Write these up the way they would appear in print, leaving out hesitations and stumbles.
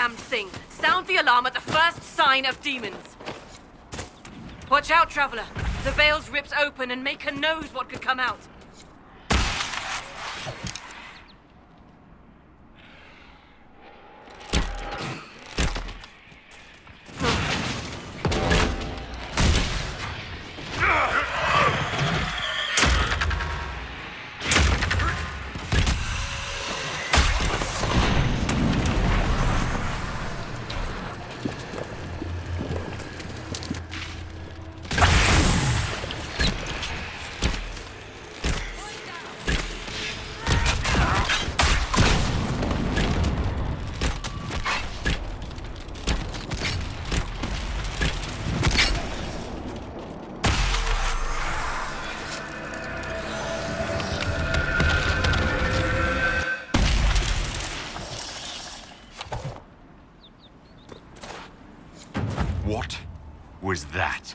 damned thing. Sound the alarm at the first sign of demons. Watch out, Traveler. The veil's ripped open and Maker knows what could come out. What was that?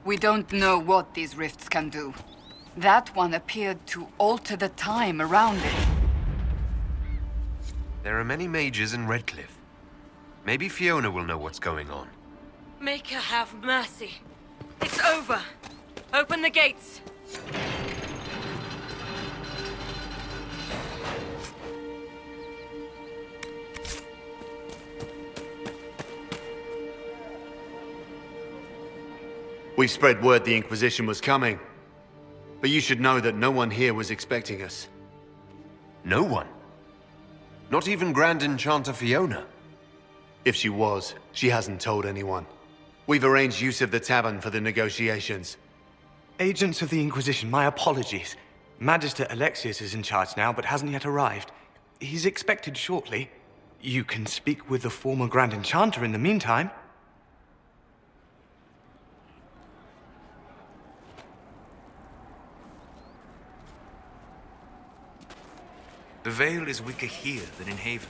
We don't know what these rifts can do. That one appeared to alter the time around it. There are many mages in Redcliffe. Maybe Fiona will know what's going on. Maker have mercy. It's over. Open the gates. We spread word the Inquisition was coming. But you should know that no one here was expecting us. No one? Not even Grand Enchanter Fiona? If she was, she hasn't told anyone. We've arranged use of the tavern for the negotiations. Agents of the Inquisition, my apologies. Magister Alexius is in charge now, but hasn't yet arrived. He's expected shortly. You can speak with the former Grand Enchanter in the meantime. The Veil is weaker here than in Haven.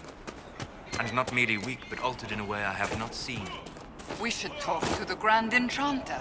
And not merely weak, but altered in a way I have not seen. We should talk to the Grand Enchanter.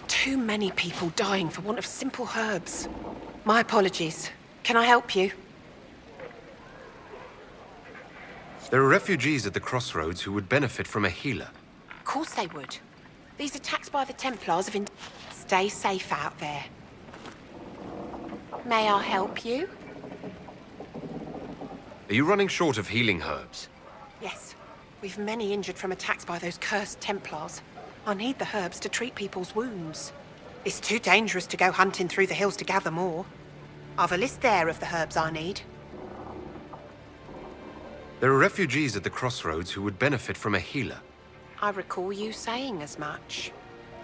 Too many people dying for want of simple herbs. My apologies. Can I help you? There are refugees at the crossroads who would benefit from a healer. Of course they would. These attacks by the Templars have been... Stay safe out there. May I help you? Are you running short of healing herbs? Yes. We've many injured from attacks by those cursed Templars. I need the herbs to treat people's wounds. It's too dangerous to go hunting through the hills to gather more. I've a list there of the herbs I need. There are refugees at the crossroads who would benefit from a healer. I recall you saying as much.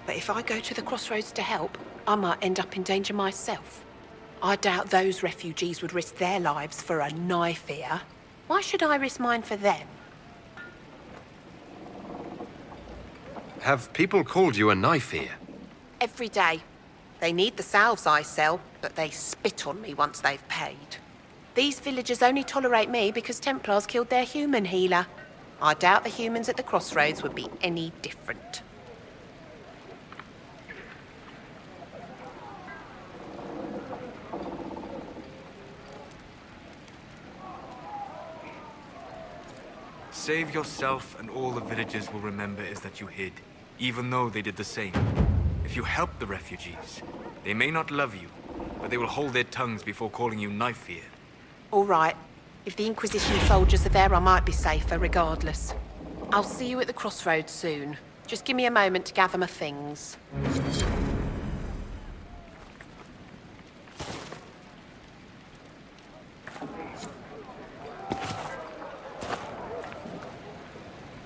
But if I go to the crossroads to help, I might end up in danger myself. I doubt those refugees would risk their lives for a knife here. Why should I risk mine for them? Have people called you a knife ear? Every day. They need the salves I sell, but they spit on me once they've paid. These villagers only tolerate me because Templars killed their human healer. I doubt the humans at the crossroads would be any different. Save yourself, and all the villagers will remember is that you hid, even though they did the same. If you help the refugees, they may not love you, but they will hold their tongues before calling you knife ear. All right. If the Inquisition soldiers are there, I might be safer regardless. I'll see you at the crossroads soon. Just give me a moment to gather my things.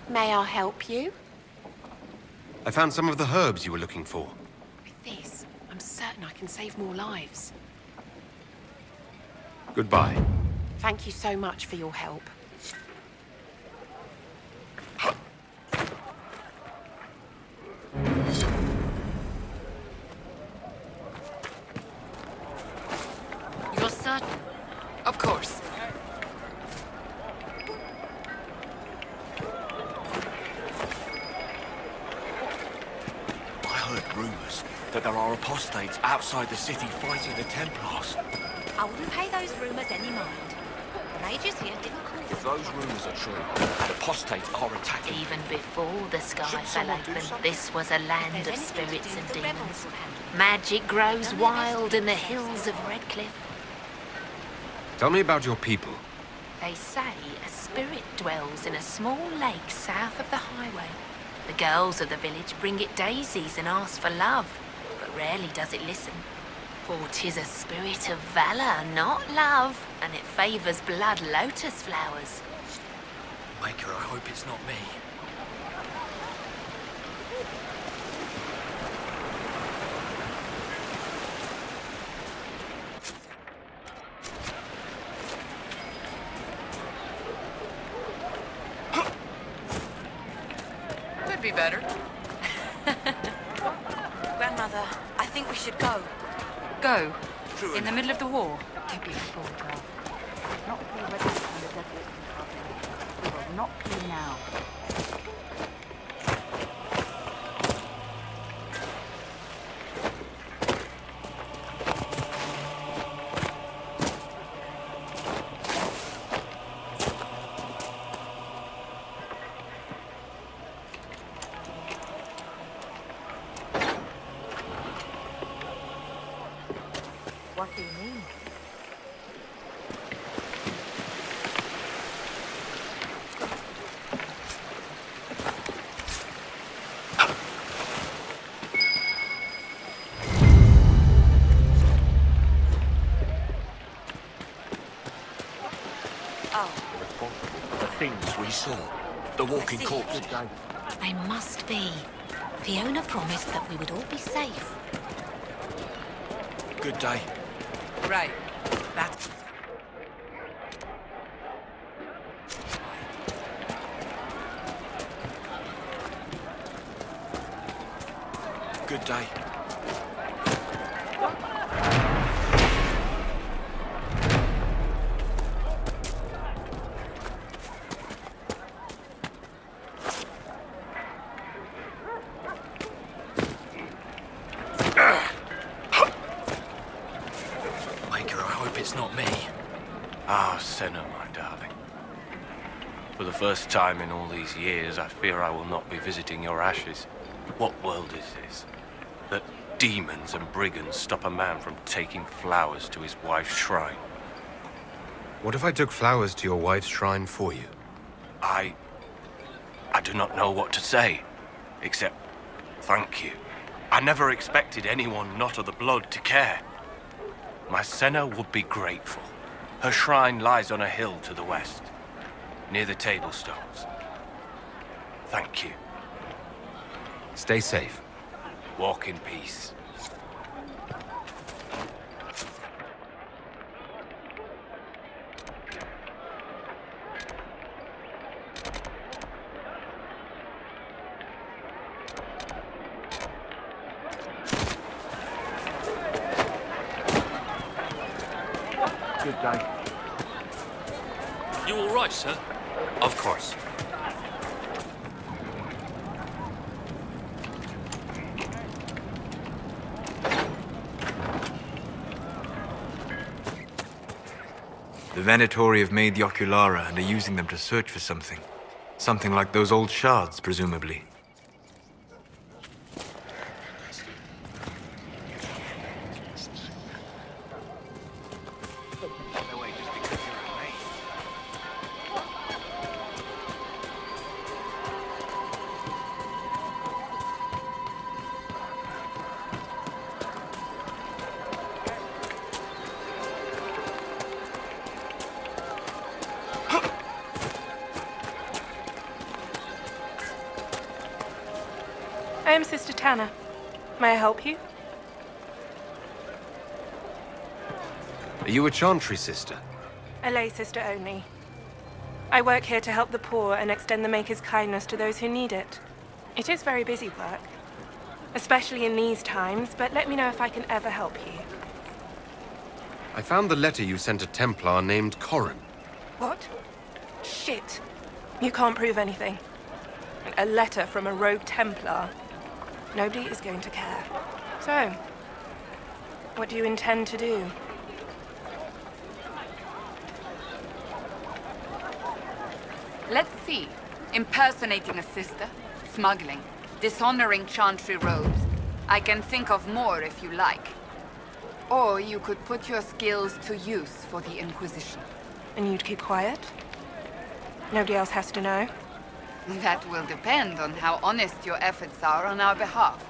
May I help you? I found some of the herbs you were looking for. With this, I'm certain I can save more lives. Goodbye. Thank you so much for your help. You're certain? Of course. I heard rumors that there are apostates outside the city fighting the Templars. I wouldn't pay those rumors any mind. The mages here didn't call If those rumors are true, and apostates are attacking, Even before the sky Should fell someone do open, something? this was a land If of there's anything to spirits do, and the rebels demons. will handle it. Magic grows Don't wild in the underestimate hills of Redcliffe. Tell me about your people. They say a spirit dwells in a small lake south of the highway. The girls of the village bring it daisies and ask for love, but rarely does it listen. For 'tis a spirit of valor, not love, and it favors blood lotus flowers. Maker, I hope it's not me. Could be better. Grandmother, I think we should go. Go. In the middle of the war. Don't be a fool, girl. Not be ready on the desert. We will not be now. What do you mean? Oh, The things we saw. The walking see. corpses. They must be. Fiona promised that we would all be safe. Good day. Right. That's... Good day. Maker, I hope it's not me. Ah, Senna, my darling. For the first time in all these years, I fear I will not be visiting your ashes. What world is this? That demons and brigands stop a man from taking flowers to his wife's shrine. What if I took flowers to your wife's shrine for you? I do not know what to say, except thank you. I never expected anyone not of the blood to care. My Senna would be grateful. Her shrine lies on a hill to the west, near the table stones. Thank you. Stay safe. Walk in peace. Good day. You all right, sir? Of course. The Venatori have made the Oculara and are using them to search for something. Something like those old shards, presumably. I am Sister Tanner. May I help you? Are you a Chantry sister? A lay sister only. I work here to help the poor and extend the Maker's kindness to those who need it. It is very busy work, especially in these times, but let me know if I can ever help you. I found the letter you sent a Templar named Corrin. What? Shit. You can't prove anything. A letter from a rogue Templar. Nobody is going to care. So, what do you intend to do? Let's see. Impersonating a sister, smuggling, dishonoring Chantry robes. I can think of more if you like. Or you could put your skills to use for the Inquisition. And you'd keep quiet? Nobody else has to know? That will depend on how honest your efforts are on our behalf.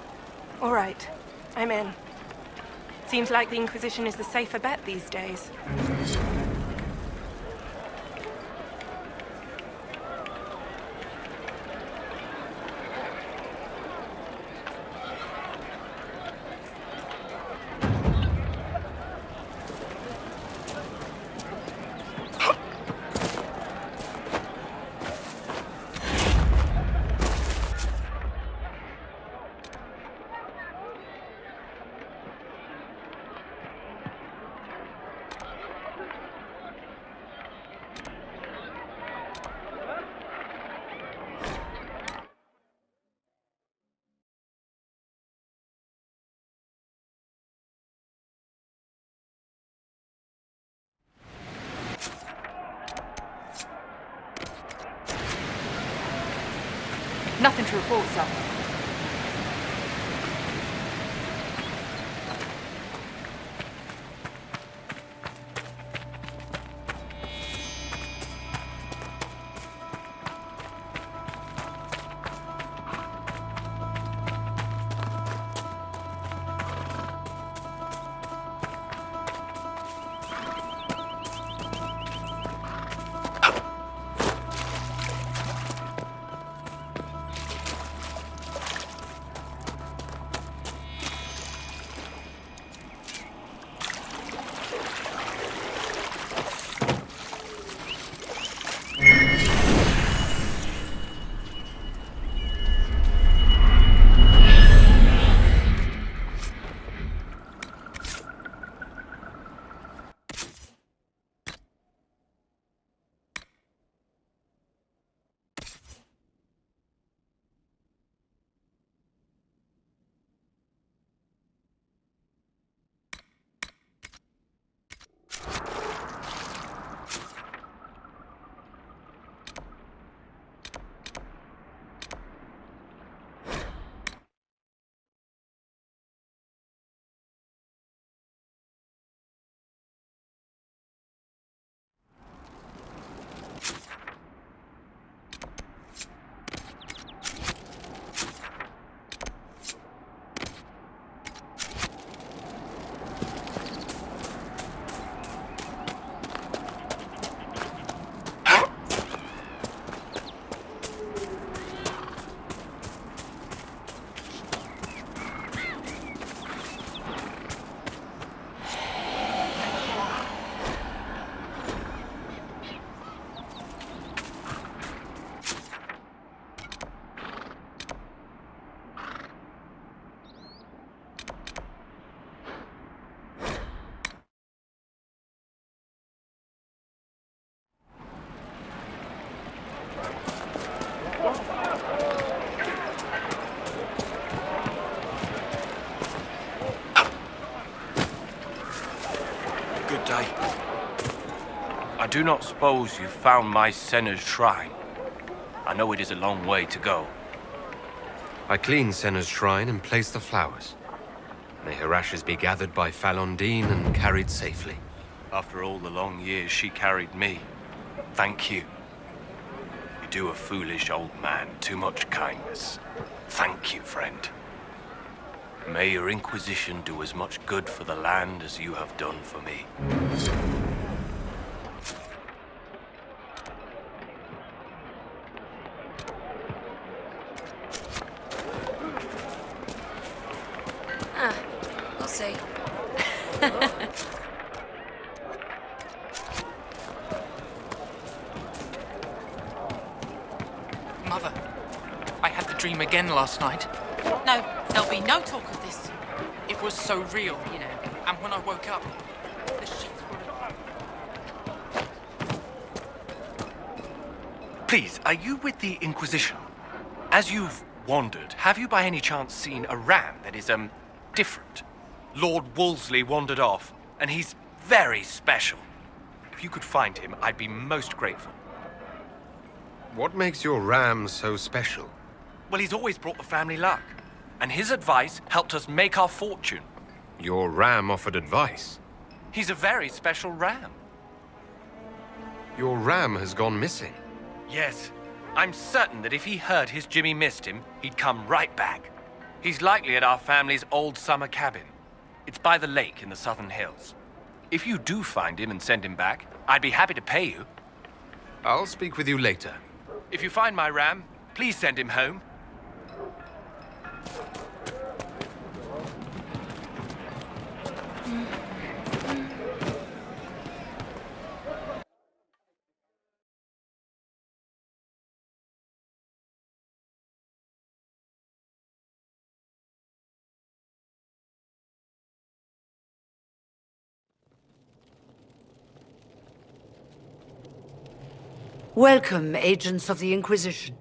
All right. I'm in. Seems like the Inquisition is the safer bet these days. Nothing to report, sir. I do not suppose you found my Senna's shrine. I know it is a long way to go. I cleaned Senna's shrine and placed the flowers. May her ashes be gathered by Falondine and carried safely. After all the long years she carried me, thank you. You do a foolish old man too much kindness. Thank you, friend. May your Inquisition do as much good for the land as you have done for me. see. Mother, I had the dream again last night. No, there'll be no talk of this. It was so real, you know. And when I woke up, the sheets were... Please, are you with the Inquisition? As you've wandered, have you by any chance seen a ram that is, different? Lord Wolseley wandered off, and he's very special. If you could find him, I'd be most grateful. What makes your ram so special? Well, he's always brought the family luck, and his advice helped us make our fortune. Your ram offered advice? He's a very special ram. Your ram has gone missing. Yes. I'm certain that if he heard his Jimmy missed him, he'd come right back. He's likely at our family's old summer cabin. It's by the lake in the southern hills. If you do find him and send him back, I'd be happy to pay you. I'll speak with you later. If you find my ram, please send him home. Welcome, agents of the Inquisition.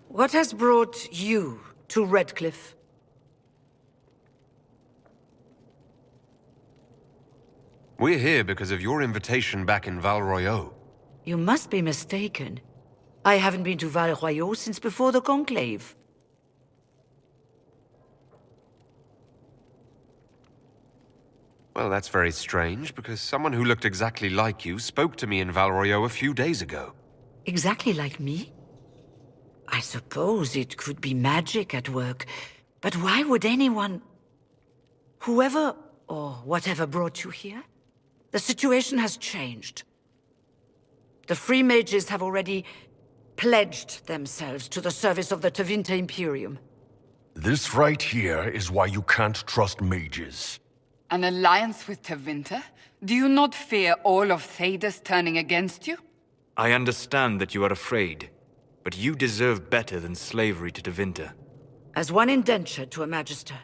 What has brought you to Redcliffe? We're here because of your invitation back in Val Royeaux. You must be mistaken. I haven't been to Val Royeaux since before the Conclave. Well, that's very strange, because someone who looked exactly like you spoke to me in Val Royeaux a few days ago. Exactly like me? I suppose it could be magic at work, but why would anyone... Whoever or whatever brought you here? The situation has changed. The Free Mages have already pledged themselves to the service of the Tevinter Imperium. This right here is why you can't trust mages. An alliance with Tevinter? Do you not fear all of Thedas turning against you? I understand that you are afraid, but you deserve better than slavery to Tevinter. As one indentured to a Magister,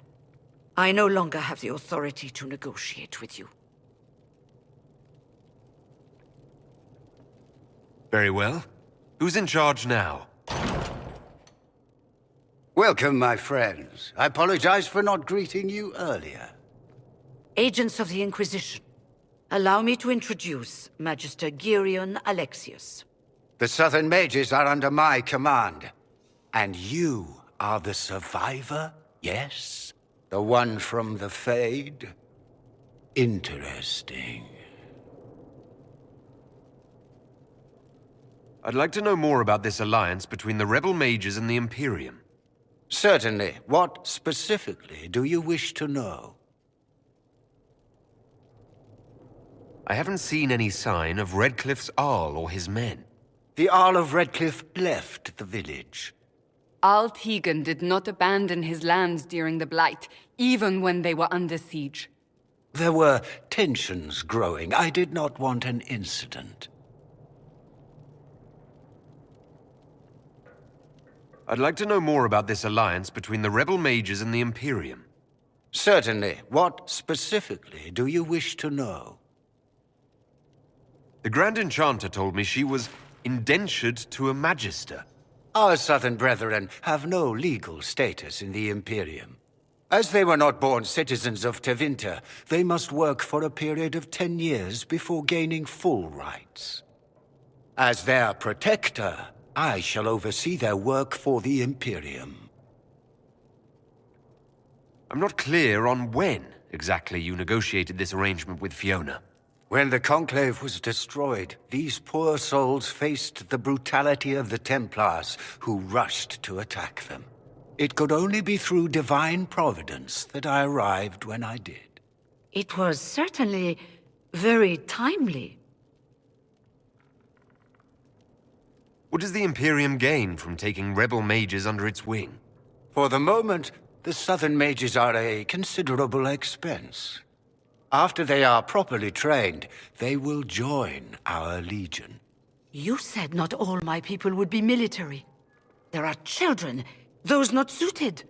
I no longer have the authority to negotiate with you. Very well. Who's in charge now? Welcome, my friends. I apologize for not greeting you earlier. Agents of the Inquisition, allow me to introduce Magister Girion Alexius. The Southern Mages are under my command. And you are the survivor, yes? The one from the Fade? Interesting. I'd like to know more about this alliance between the rebel mages and the Imperium. Certainly. What specifically do you wish to know? I haven't seen any sign of Redcliffe's Arl or his men. The Arl of Redcliffe left the village. Arl Tegan did not abandon his lands during the Blight, even when they were under siege. There were tensions growing. I did not want an incident. I'd like to know more about this alliance between the rebel mages and the Imperium. Certainly. What specifically do you wish to know? The Grand Enchanter told me she was indentured to a Magister. Our Southern brethren have no legal status in the Imperium. As they were not born citizens of Tevinter, they must work for a period of 10 years before gaining full rights. As their protector, I shall oversee their work for the Imperium. I'm not clear on when exactly you negotiated this arrangement with Fiona. When the Conclave was destroyed, these poor souls faced the brutality of the Templars, who rushed to attack them. It could only be through divine providence that I arrived when I did. It was certainly very timely. What does the Imperium gain from taking rebel mages under its wing? For the moment, the Southern mages are a considerable expense. After they are properly trained, they will join our legion. You said not all my people would be military. There are children, those not suited.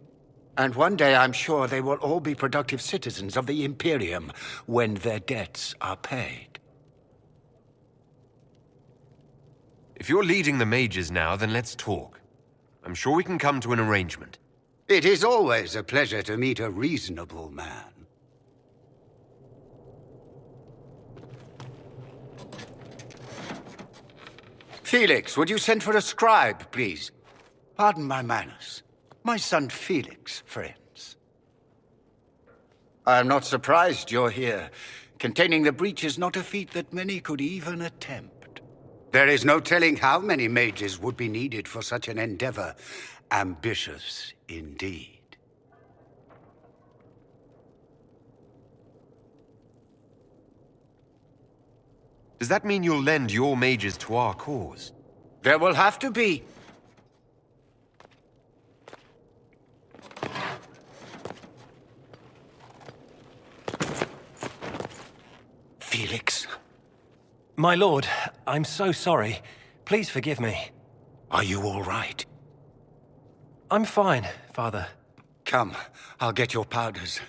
And one day I'm sure they will all be productive citizens of the Imperium when their debts are paid. If you're leading the mages now, then let's talk. I'm sure we can come to an arrangement. It is always a pleasure to meet a reasonable man. Felix, would you send for a scribe, please? Pardon my manners. My son Felix, friends. I am not surprised you're here. Containing the breach is not a feat that many could even attempt. There is no telling how many mages would be needed for such an endeavor. Ambitious indeed. Does that mean you'll lend your mages to our cause? There will have to be. Felix. My lord, I'm so sorry. Please forgive me. Are you all right? I'm fine, Father. Come, I'll get your powders.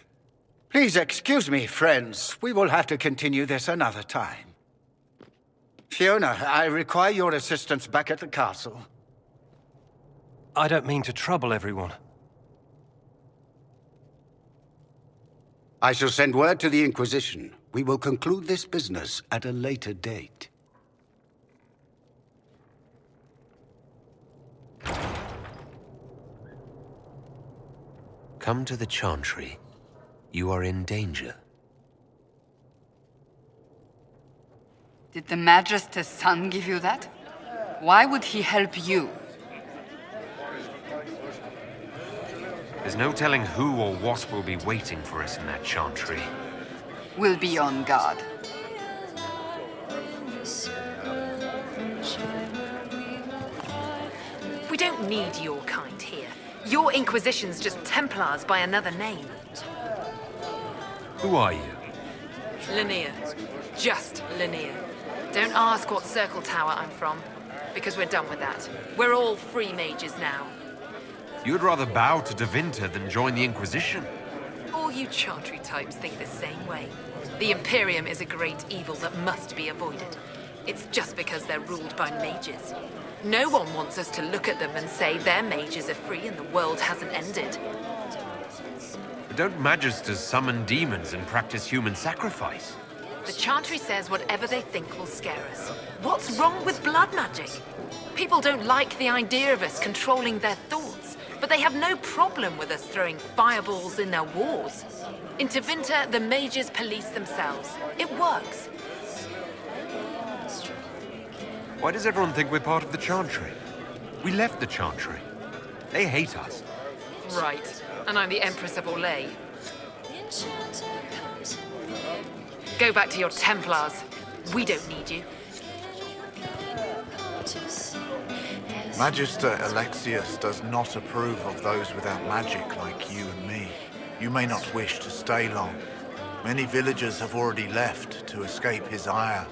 Please excuse me, friends. We will have to continue this another time. Fiona, I require your assistance back at the castle. I don't mean to trouble everyone. I shall send word to the Inquisition. We will conclude this business at a later date. Come to the Chantry. You are in danger. Did the Magister's son give you that? Why would he help you? There's no telling who or what will be waiting for us in that Chantry. We'll be on guard. We don't need your kind here. Your Inquisition's just Templars by another name. Who are you? Linnea. Just Linnea. Don't ask what Circle Tower I'm from, because we're done with that. We're all free mages now. You'd rather bow to Tevinter than join the Inquisition? All you Chantry types think the same way. The Imperium is a great evil that must be avoided. It's just because they're ruled by mages. No one wants us to look at them and say their mages are free and the world hasn't ended. But don't Magisters summon demons and practice human sacrifice? The Chantry says whatever they think will scare us. What's wrong with blood magic? People don't like the idea of us controlling their thoughts, but they have no problem with us throwing fireballs in their wars. In Tevinter, the mages police themselves. It works. Why does everyone think we're part of the Chantry? We left the Chantry. They hate us. Right. And I'm the Empress of Orlais. Go back to your Templars. We don't need you. Magister Alexius does not approve of those without magic like you and me. You may not wish to stay long. Many villagers have already left to escape his ire.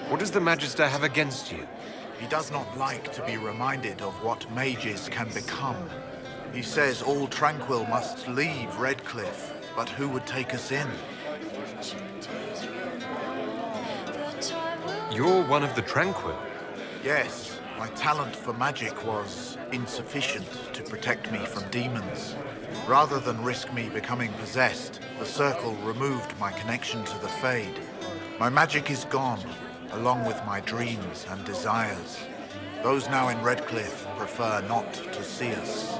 What does the Magister have against you? He does not like to be reminded of what mages can become. He says all Tranquil must leave Redcliffe, but who would take us in? You're one of the Tranquil? Yes, my talent for magic was insufficient to protect me from demons. Rather than risk me becoming possessed, the Circle removed my connection to the Fade. My magic is gone, along with my dreams and desires. Those now in Redcliffe prefer not to see us.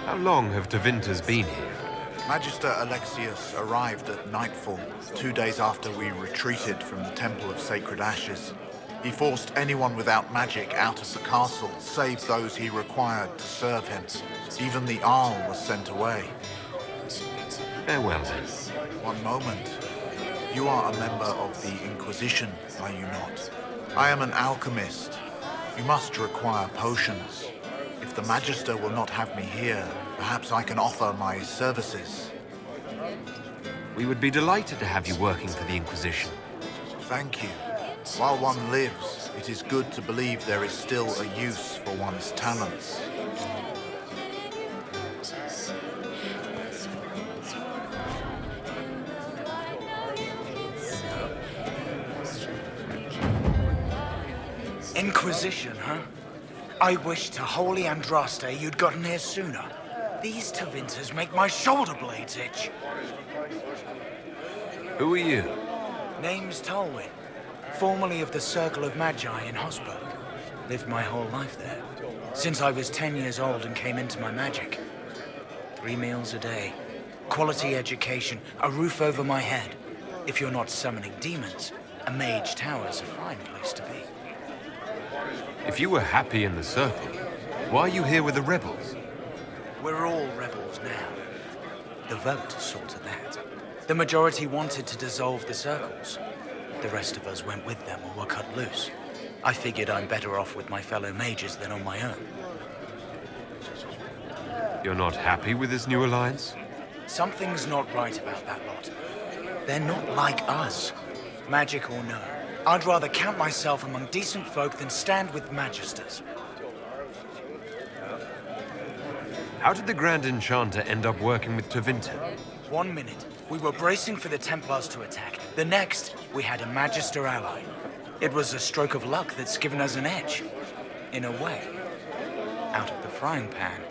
How long have Tevinters been here? Magister Alexius arrived at nightfall, 2 days after we retreated from the Temple of Sacred Ashes. He forced anyone without magic out of the castle, save those he required to serve him. Even the Arl was sent away. Farewell, then. One moment. You are a member of the Inquisition, are you not? I am an alchemist. You must require potions. If the Magister will not have me here, perhaps I can offer my services. We would be delighted to have you working for the Inquisition. Thank you. While one lives, it is good to believe there is still a use for one's talents. Inquisition, huh? I wish to holy Andraste you'd gotten here sooner. These Tevinters make my shoulder blades itch. Who are you? Name's Tolwyn, formerly of the Circle of Magi in Hosberg. Lived my whole life there, since I was 10 years old and came into my magic. 3 meals a day, quality education, a roof over my head. If you're not summoning demons, a mage tower's a fine place to be. If you were happy in the Circle, why are you here with the rebels? We're all rebels now. The vote sorted that. The majority wanted to dissolve the circles. The rest of us went with them or were cut loose. I figured I'm better off with my fellow mages than on my own. You're not happy with this new alliance? Something's not right about that lot. They're not like us. Magic or no, I'd rather count myself among decent folk than stand with magisters. How did the Grand Enchanter end up working with Tevinter? 1 minute, we were bracing for the Templars to attack. The next, we had a Magister ally. It was a stroke of luck that's given us an edge. In a way. Out of the frying pan.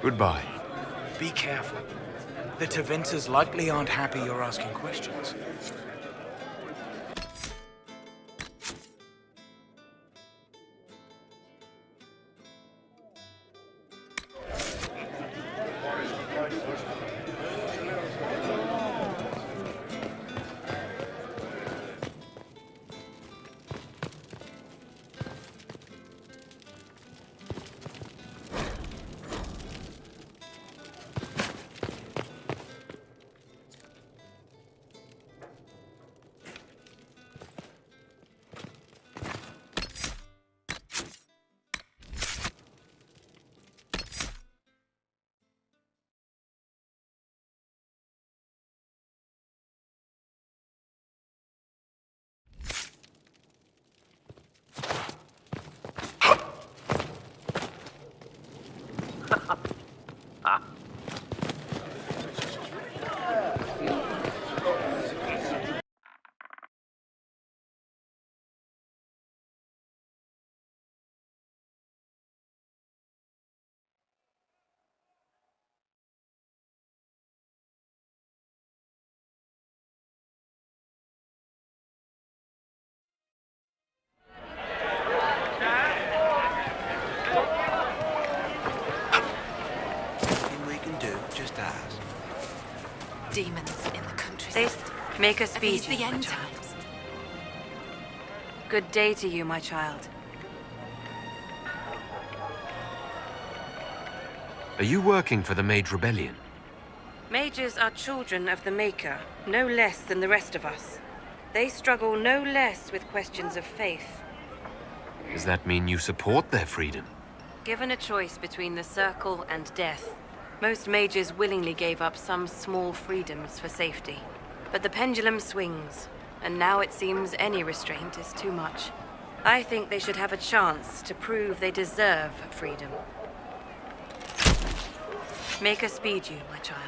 Goodbye. Be careful. The Tevinters likely aren't happy you're asking questions. Demons in the countryside. This make us Are speed these you, the my end child. times? Good day to you, my child. Are you working for the Mage Rebellion? Mages are children of the Maker, no less than the rest of us. They struggle no less with questions of faith. Does that mean you support their freedom? Given a choice between the Circle and death, most mages willingly gave up some small freedoms for safety. But the pendulum swings, and now it seems any restraint is too much. I think they should have a chance to prove they deserve freedom. Make us speed you, my child.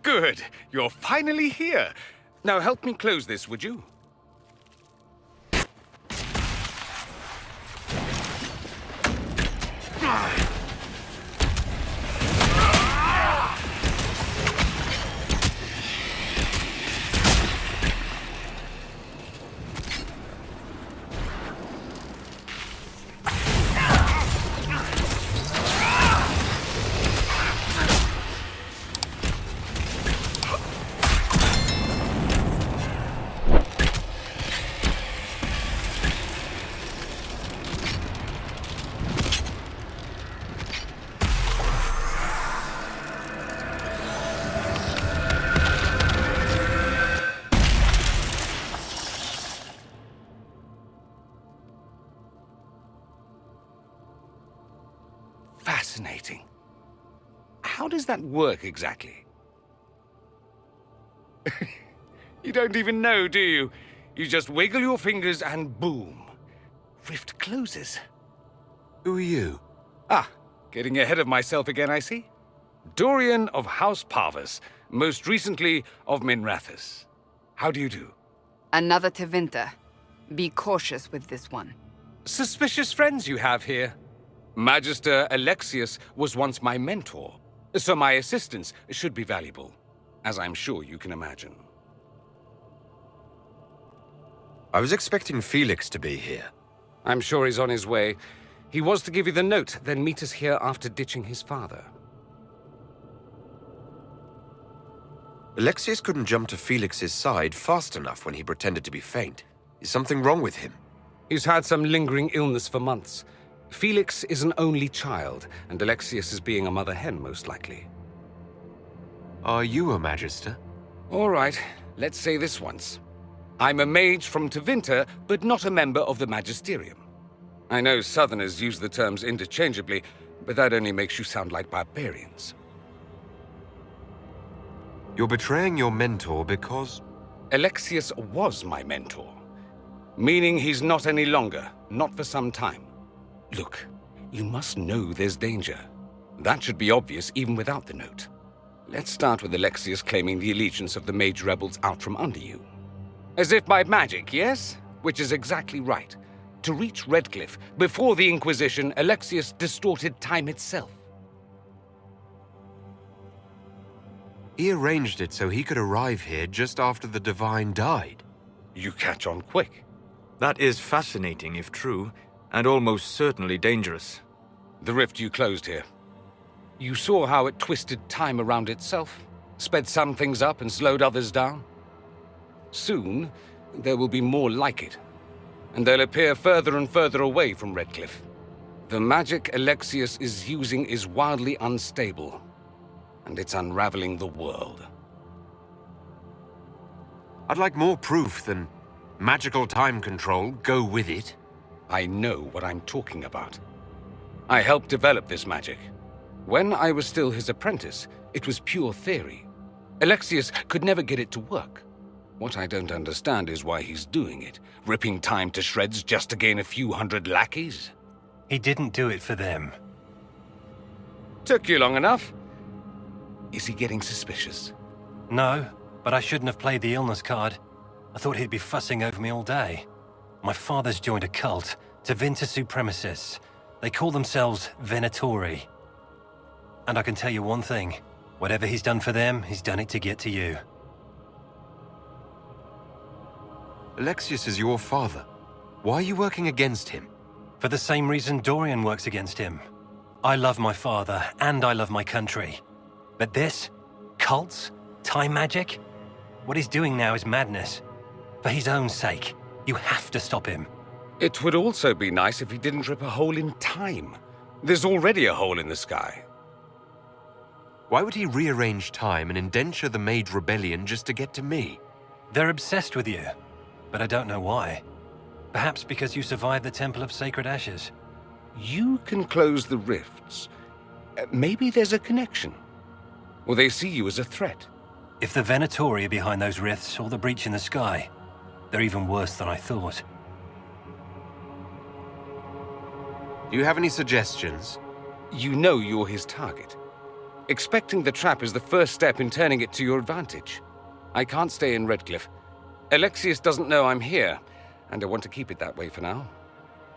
Good. You're finally here. Now help me close this, would you? Fascinating. How does that work exactly? You don't even know, do you? You just wiggle your fingers and boom. Rift closes. Who are you? Ah, getting ahead of myself again, I see. Dorian of House Parvus, most recently of Minrathous. How do you do? Another Tevinter. Be cautious with this one. Suspicious friends you have here. Magister Alexius was once my mentor, so my assistance should be valuable, as I'm sure you can imagine. I was expecting Felix to be here. I'm sure he's on his way. He was to give you the note, then meet us here after ditching his father. Alexius couldn't jump to Felix's side fast enough when he pretended to be faint. Is something wrong with him? He's had some lingering illness for months. Felix is an only child, and Alexius is being a mother hen, most likely. Are you a Magister? All right, let's say this once. I'm a mage from Tevinter, but not a member of the Magisterium. I know Southerners use the terms interchangeably, but that only makes you sound like barbarians. You're betraying your mentor because... Alexius was my mentor. Meaning he's not any longer, not for some time. Look, you must know there's danger. That should be obvious even without the note. Let's start with Alexius claiming the allegiance of the mage rebels out from under you. As if by magic, yes? Which is exactly right. To reach Redcliffe, before the Inquisition, Alexius distorted time itself. He arranged it so he could arrive here just after the Divine died. You catch on quick. That is fascinating if true, and almost certainly dangerous. The rift you closed here. You saw how it twisted time around itself, sped some things up and slowed others down. Soon, there will be more like it, and they'll appear further and further away from Redcliffe. The magic Alexius is using is wildly unstable, and it's unraveling the world. I'd like more proof than magical time control, go with it. I know what I'm talking about. I helped develop this magic. When I was still his apprentice, it was pure theory. Alexius could never get it to work. What I don't understand is why he's doing it, ripping time to shreds just to gain a few hundred lackeys. He didn't do it for them. Took you long enough. Is he getting suspicious? No, but I shouldn't have played the illness card. I thought he'd be fussing over me all day. My father's joined a cult, Tevinter supremacists. They call themselves Venatori. And I can tell you one thing. Whatever he's done for them, he's done it to get to you. Alexius is your father. Why are you working against him? For the same reason Dorian works against him. I love my father, and I love my country. But this? Cults? Time magic? What he's doing now is madness. For his own sake, you have to stop him. It would also be nice if he didn't rip a hole in time. There's already a hole in the sky. Why would he rearrange time and indenture the Mage Rebellion just to get to me? They're obsessed with you, but I don't know why. Perhaps because you survived the Temple of Sacred Ashes. You can close the rifts. Maybe there's a connection. Or they see you as a threat. If the Venatori are behind those rifts or the breach in the sky, they're even worse than I thought. Do you have any suggestions? You know you're his target. Expecting the trap is the first step in turning it to your advantage. I can't stay in Redcliffe. Alexius doesn't know I'm here, and I want to keep it that way for now.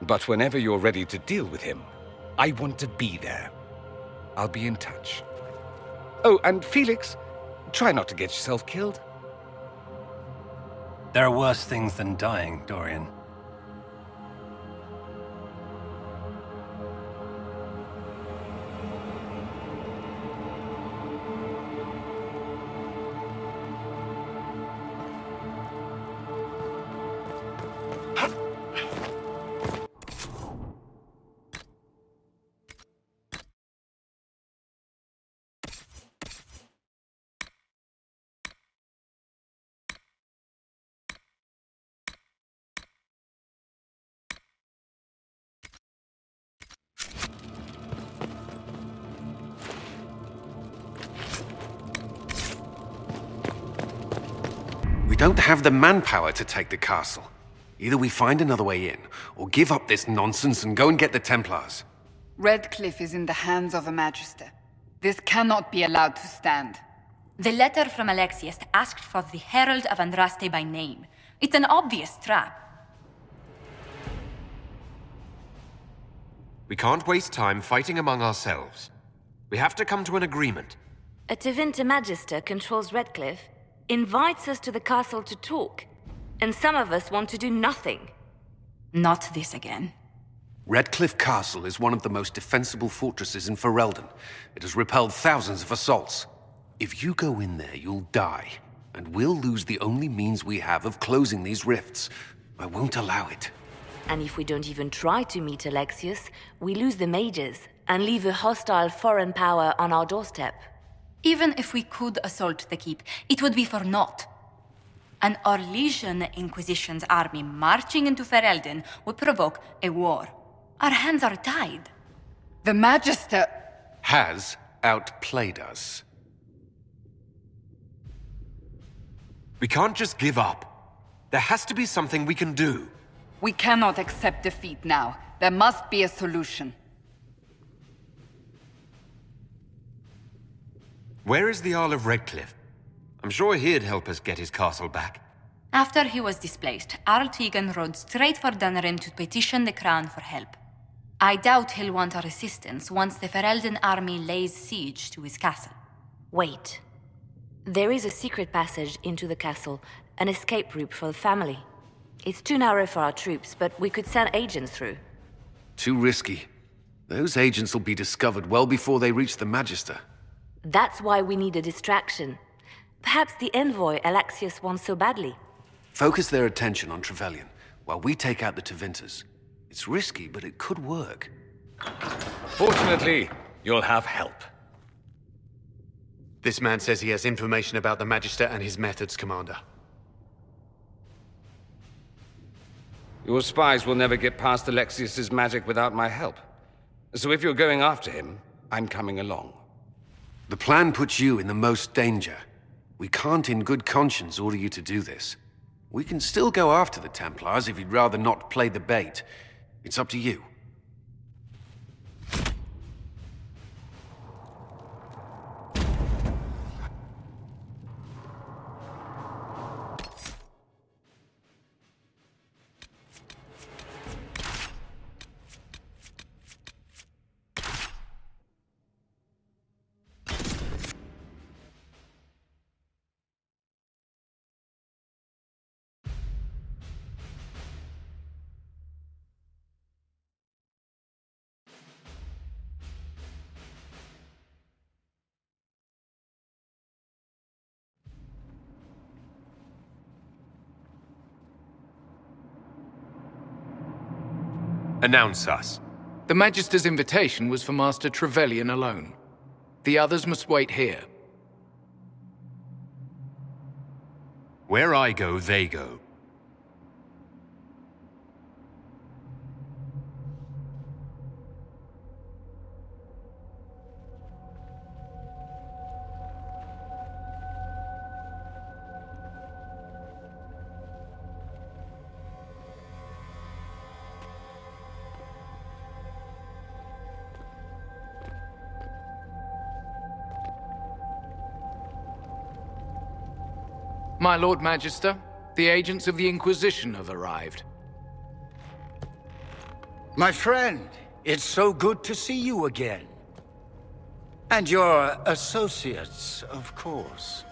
But whenever you're ready to deal with him, I want to be there. I'll be in touch. Oh, and Felix, try not to get yourself killed. There are worse things than dying, Dorian. don't have the manpower to take the castle. Either we find another way in, or give up this nonsense and go and get the Templars. Redcliffe is in the hands of a Magister. This cannot be allowed to stand. The letter from Alexius asked for the Herald of Andraste by name. It's an obvious trap. We can't waste time fighting among ourselves. We have to come to an agreement. A Tevinter Magister controls Redcliffe, invites us to the castle to talk, and some of us want to do nothing. Not this again. Redcliffe Castle is one of the most defensible fortresses in Ferelden. It has repelled thousands of assaults. If you go in there, you'll die, and we'll lose the only means we have of closing these rifts. I won't allow it. And if we don't even try to meet Alexius, we lose the mages and leave a hostile foreign power on our doorstep. Even if we could assault the keep, it would be for naught. An Orlesian Inquisition's army marching into Ferelden would provoke a war. Our hands are tied. The Magister has outplayed us. We can't just give up. There has to be something we can do. We cannot accept defeat now. There must be a solution. Where is the Jarl of Redcliffe? I'm sure he'd help us get his castle back. After he was displaced, Arl Tegan rode straight for Dunrim to petition the Crown for help. I doubt he'll want our assistance once the Ferelden army lays siege to his castle. Wait. There is a secret passage into the castle, an escape route for the family. It's too narrow for our troops, but we could send agents through. Too risky. Those agents will be discovered well before they reach the Magister. That's why we need a distraction. Perhaps the envoy Alexius wants so badly. Focus their attention on Trevelyan, while we take out the Tevinters. It's risky, but it could work. Fortunately, you'll have help. This man says he has information about the Magister and his methods, Commander. Your spies will never get past Alexius's magic without my help. So if you're going after him, I'm coming along. The plan puts you in the most danger. We can't in good conscience order you to do this. We can still go after the Templars if you'd rather not play the bait. It's up to you. Announce us. The Magister's invitation was for Master Trevelyan alone. The others must wait here. Where I go, they go. My Lord Magister, the agents of the Inquisition have arrived. My friend, it's so good to see you again. And your associates, of course.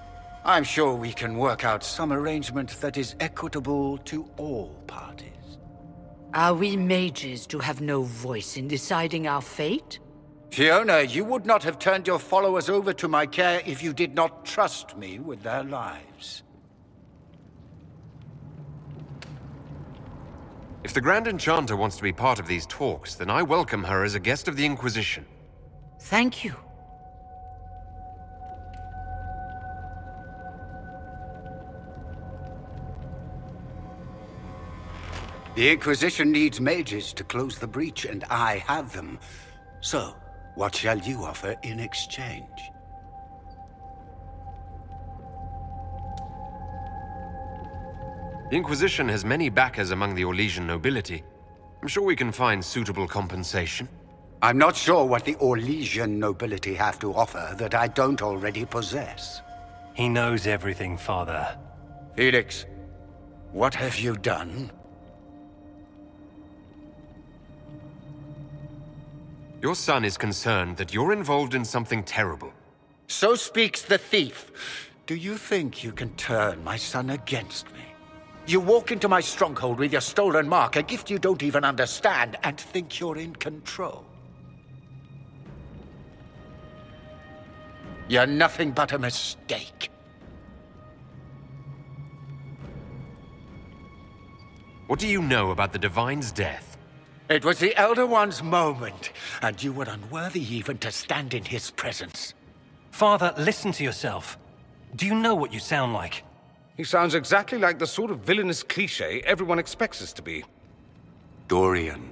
I'm sure we can work out some arrangement that is equitable to all parties. Are we mages to have no voice in deciding our fate? Fiona, you would not have turned your followers over to my care if you did not trust me with their lives. If the Grand Enchanter wants to be part of these talks, then I welcome her as a guest of the Inquisition. Thank you. The Inquisition needs mages to close the breach, and I have them. So, what shall you offer in exchange? The Inquisition has many backers among the Orlesian nobility. I'm sure we can find suitable compensation. I'm not sure what the Orlesian nobility have to offer that I don't already possess. He knows everything, Father. Felix, what have you done? Your son is concerned that you're involved in something terrible. So speaks the thief. Do you think you can turn my son against me? You walk into my stronghold with your stolen mark, a gift you don't even understand, and think you're in control. You're nothing but a mistake. What do you know about the Divine's death? It was the Elder One's moment, and you were unworthy even to stand in his presence. Father, listen to yourself. Do you know what you sound like? He sounds exactly like the sort of villainous cliché everyone expects us to be. Dorian,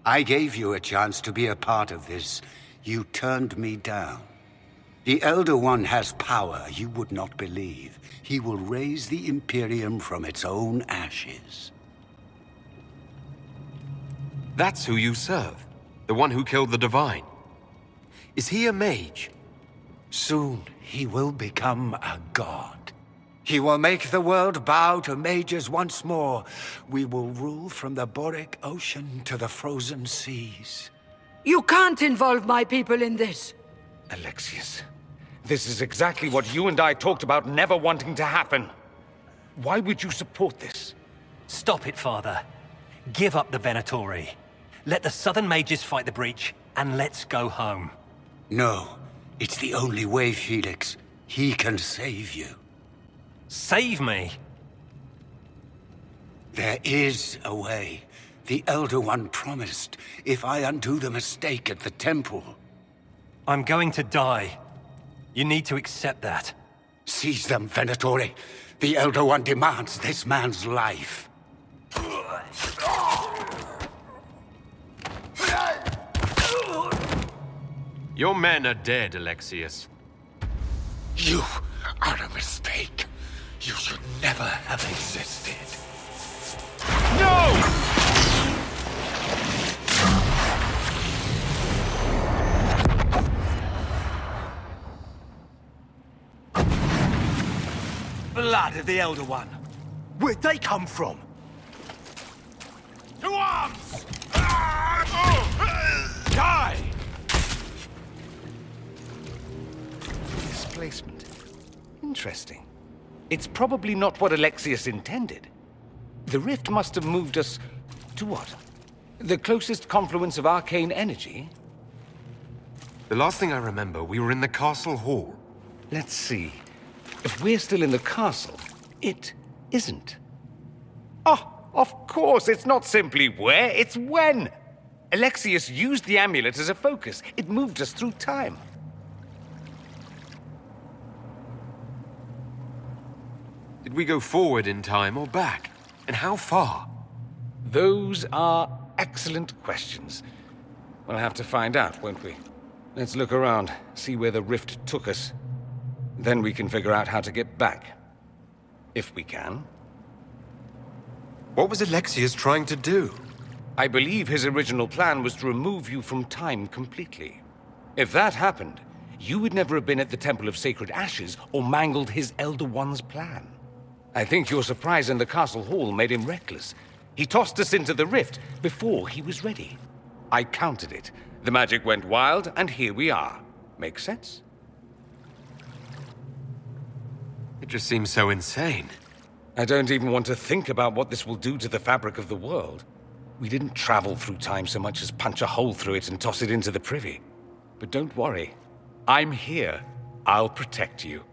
I gave you a chance to be a part of this. You turned me down. The Elder One has power you would not believe. He will raise the Imperium from its own ashes. That's who you serve. The one who killed the Divine. Is he a mage? Soon he will become a god. He will make the world bow to mages once more. We will rule from the Boric Ocean to the frozen seas. You can't involve my people in this. Alexius, this is exactly what you and I talked about never wanting to happen. Why would you support this? Stop it, Father. Give up the Venatori. Let the Southern Mages fight the breach, and let's go home. No, it's the only way, Felix. He can save you. Save me? There is a way. The Elder One promised, if I undo the mistake at the temple. I'm going to die. You need to accept that. Seize them, Venatori. The Elder One demands this man's life. Your men are dead, Alexius. You are a mistake. You should never have existed. No! Blood of the Elder One. Where'd they come from? To arms! Die! Displacement. Interesting. It's probably not what Alexius intended. The rift must have moved us to what? The closest confluence of arcane energy? The last thing I remember, we were in the castle hall. Let's see. If we're still in the castle, it isn't. Oh, of course, it's not simply where, it's when! Alexius used the amulet as a focus. It moved us through time. Did we go forward in time or back? And how far? Those are excellent questions. We'll have to find out, won't we? Let's look around, see where the rift took us. Then we can figure out how to get back. If we can. What was Alexius trying to do? I believe his original plan was to remove you from time completely. If that happened, you would never have been at the Temple of Sacred Ashes or mangled his Elder One's plan. I think your surprise in the castle hall made him reckless. He tossed us into the rift before he was ready. I countered it. The magic went wild, and here we are. Make sense? It just seems so insane. I don't even want to think about what this will do to the fabric of the world. We didn't travel through time so much as punch a hole through it and toss it into the privy. But don't worry. I'm here. I'll protect you.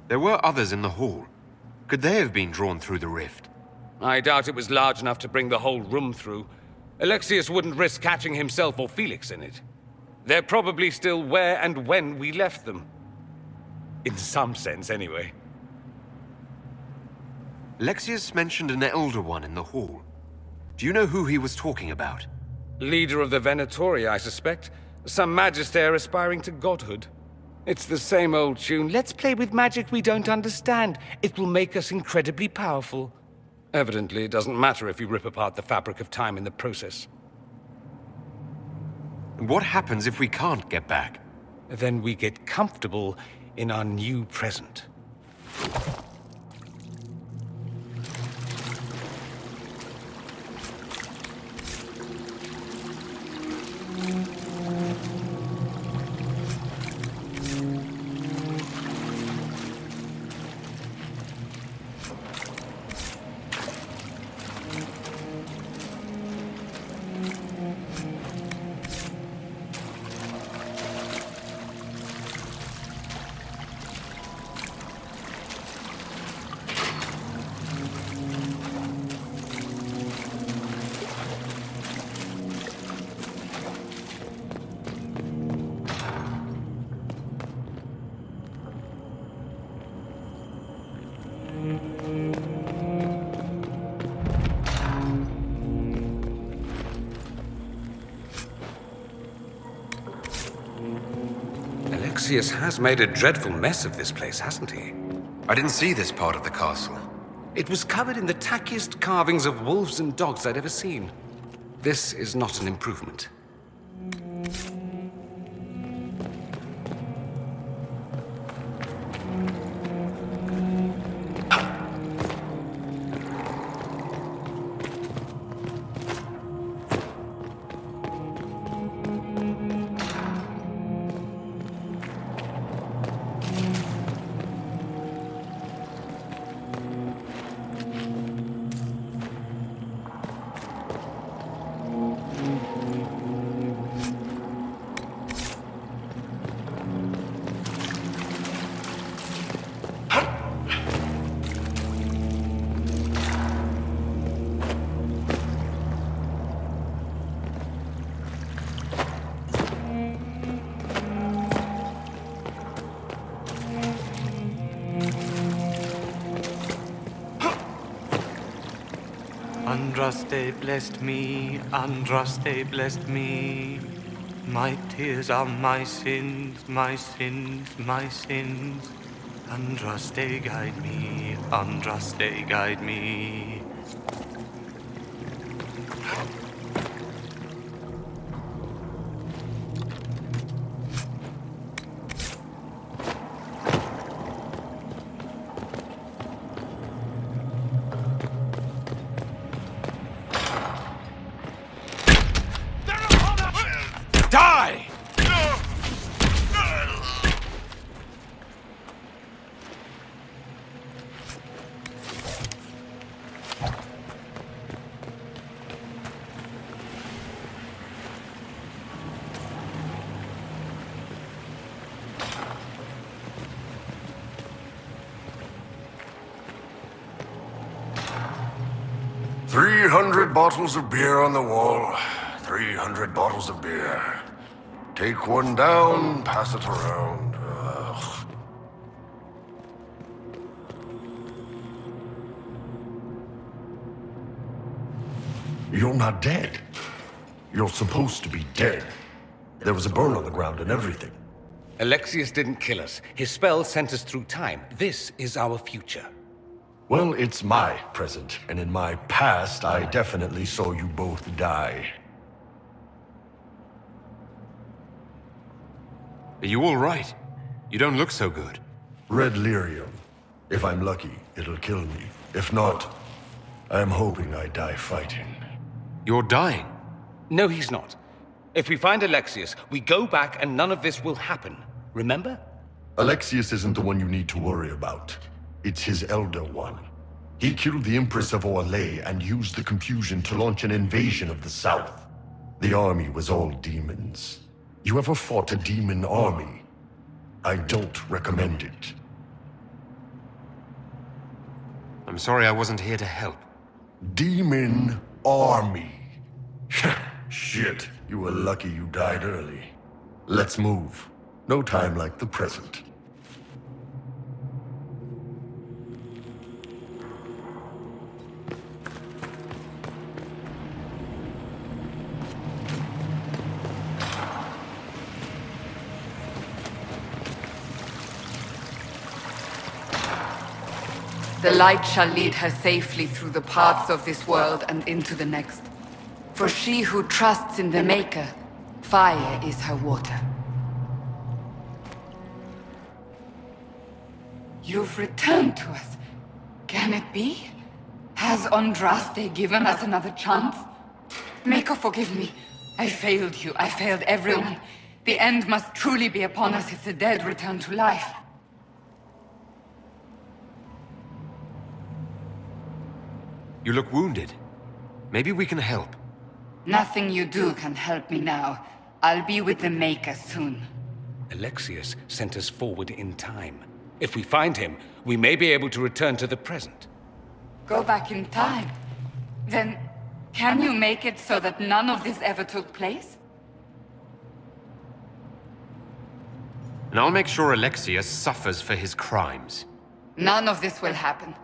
There were others in the hall. Could they have been drawn through the rift? I doubt it was large enough to bring the whole room through. Alexius wouldn't risk catching himself or Felix in it. They're probably still where and when we left them. In some sense, anyway. Alexius mentioned an Elder One in the hall. Do you know who he was talking about? Leader of the Venatori, I suspect. Some magister aspiring to godhood. It's the same old tune. Let's play with magic we don't understand. It will make us incredibly powerful. Evidently, it doesn't matter if you rip apart the fabric of time in the process. What happens if we can't get back? Then we get comfortable in our new present. Alexius has made a dreadful mess of this place, hasn't he? I didn't see this part of the castle. It was covered in the tackiest carvings of wolves and dogs I'd ever seen. This is not an improvement. Andraste blessed me, Andraste blessed me. My tears are my sins, my sins, my sins. Andraste guide me, Andraste guide me. Die! 300 bottles of beer on the wall. 300 bottles of beer. Take one down, pass it around. Ugh. You're not dead. You're supposed to be dead. There was a burn on the ground and everything. Alexius didn't kill us. His spell sent us through time. This is our future. Well, it's my present, and in my past, I definitely saw you both die. Are you all right? You don't look so good. Red lyrium. If I'm lucky, it'll kill me. If not, I'm hoping I die fighting. You're dying? No, he's not. If we find Alexius, we go back and none of this will happen. Remember? Alexius isn't the one you need to worry about. It's his Elder One. He killed the Empress of Orlais and used the confusion to launch an invasion of the South. The army was all demons. You ever fought a demon army? I don't recommend it. I'm sorry I wasn't here to help. Demon army. Shit, you were lucky you died early. Let's move. No time like the present. The light shall lead her safely through the paths of this world and into the next. For she who trusts in the Maker, fire is her water. You've returned to us. Can it be? Has Andraste given us another chance? Maker, forgive me. I failed you. I failed everyone. The end must truly be upon us if the dead return to life. You look wounded. Maybe we can help. Nothing you do can help me now. I'll be with the Maker soon. Alexius sent us forward in time. If we find him, we may be able to return to the present. Go back in time? Then, can you make it so that none of this ever took place? And I'll make sure Alexius suffers for his crimes. None of this will happen.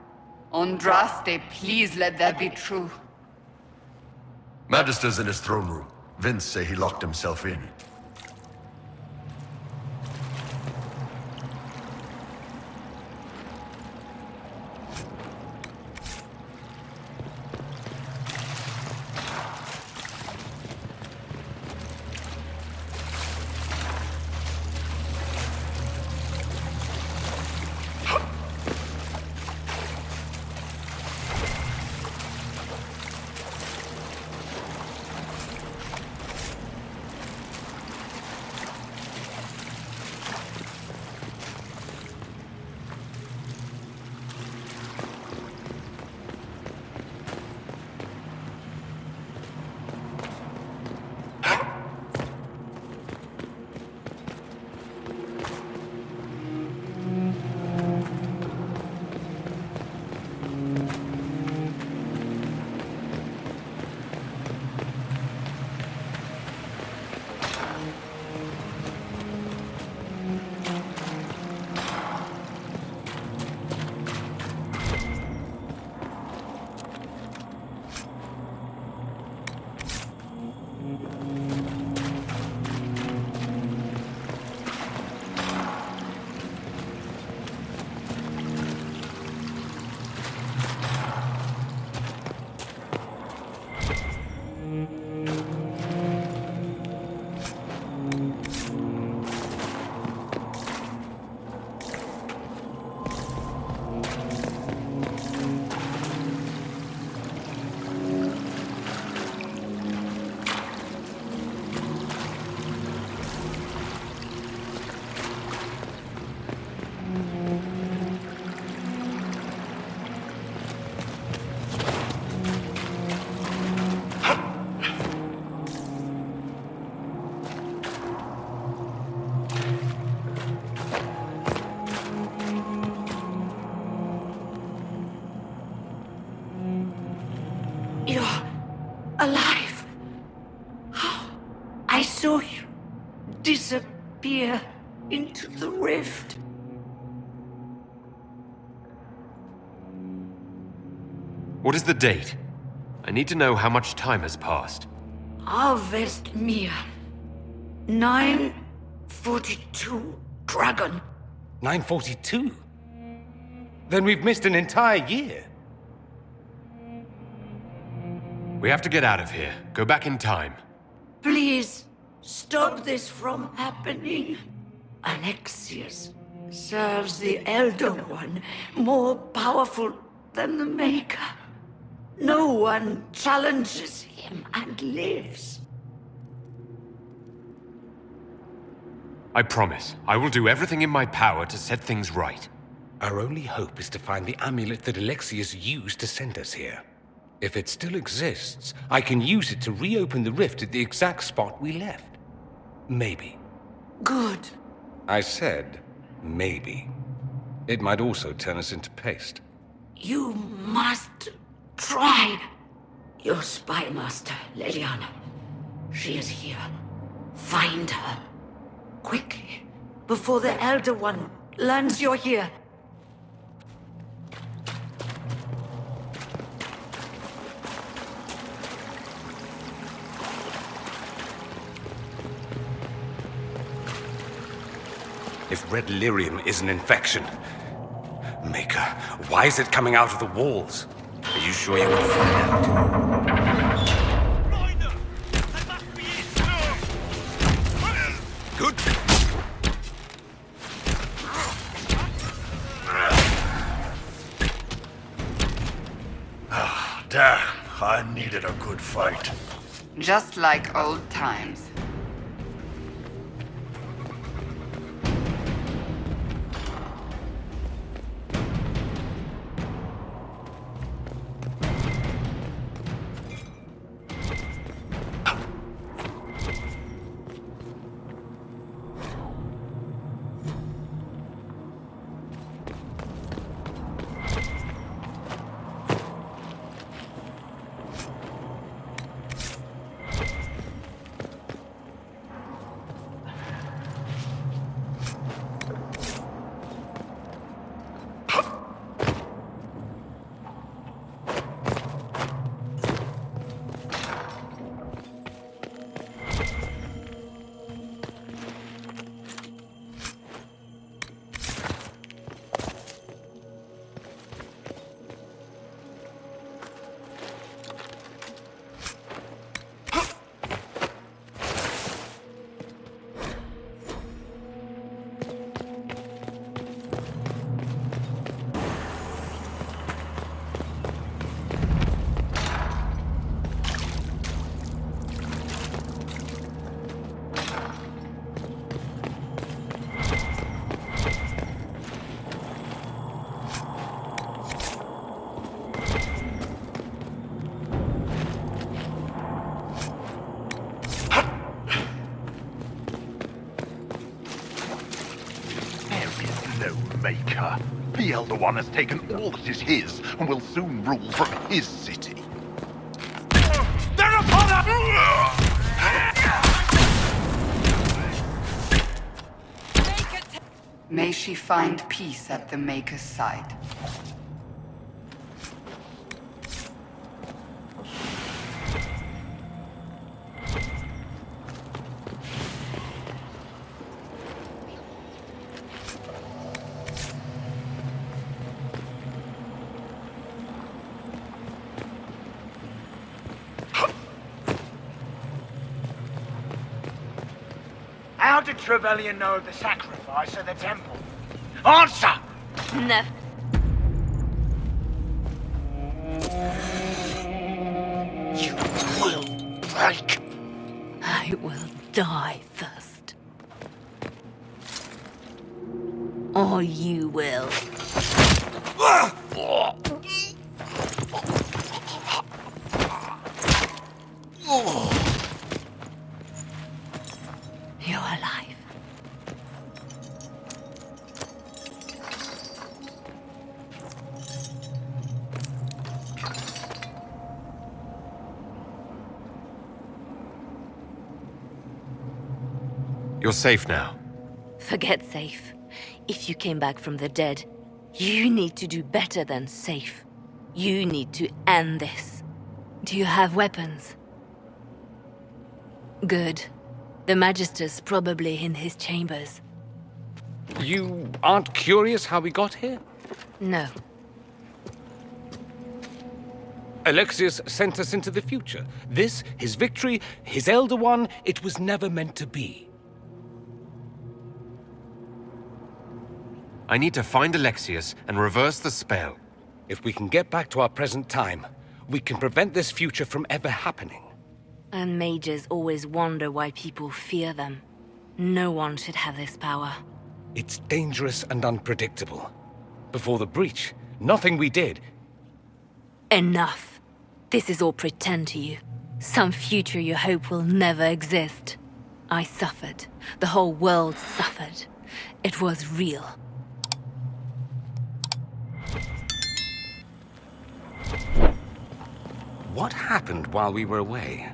Andraste, please let that be true. Magister's in his throne room. Vince say he locked himself in. You're alive. How? I saw you disappear into the rift. What is the date? I need to know how much time has passed. Harvest Mir. 942 Dragon. 942? Then we've missed an entire year. We have to get out of here. Go back in time. Please, stop this from happening. Alexius serves the Elder One, more powerful than the Maker. No one challenges him and lives. I promise. I will do everything in my power to set things right. Our only hope is to find the amulet that Alexius used to send us here. If it still exists, I can use it to reopen the rift at the exact spot we left. Maybe. Good. I said, maybe. It might also turn us into paste. You must try. Your spy master, Leliana. She is here. Find her. Quickly. Before the Elder One learns you're here. If red lyrium is an infection, Maker, why is it coming out of the walls? Are you sure you want to find out? Good. Damn, I needed a good fight. Just like old times. Maker. The Elder One has taken all that is his and will soon rule from his city. They're upon us! May she find peace at the Maker's side. How did Trevelyan know of the sacrifice at the temple? Answer! No. You will break. I will die first. Or you will. You're alive. You're safe now. Forget safe. If you came back from the dead, you need to do better than safe. You need to end this. Do you have weapons? Good. The Magister's probably in his chambers. You aren't curious how we got here? No. Alexius sent us into the future. This, his victory, his Elder One, it was never meant to be. I need to find Alexius and reverse the spell. If we can get back to our present time, we can prevent this future from ever happening. And mages always wonder why people fear them. No one should have this power. It's dangerous and unpredictable. Before the breach, nothing we did. Enough. This is all pretend to you. Some future you hope will never exist. I suffered. The whole world suffered. It was real. What happened while we were away?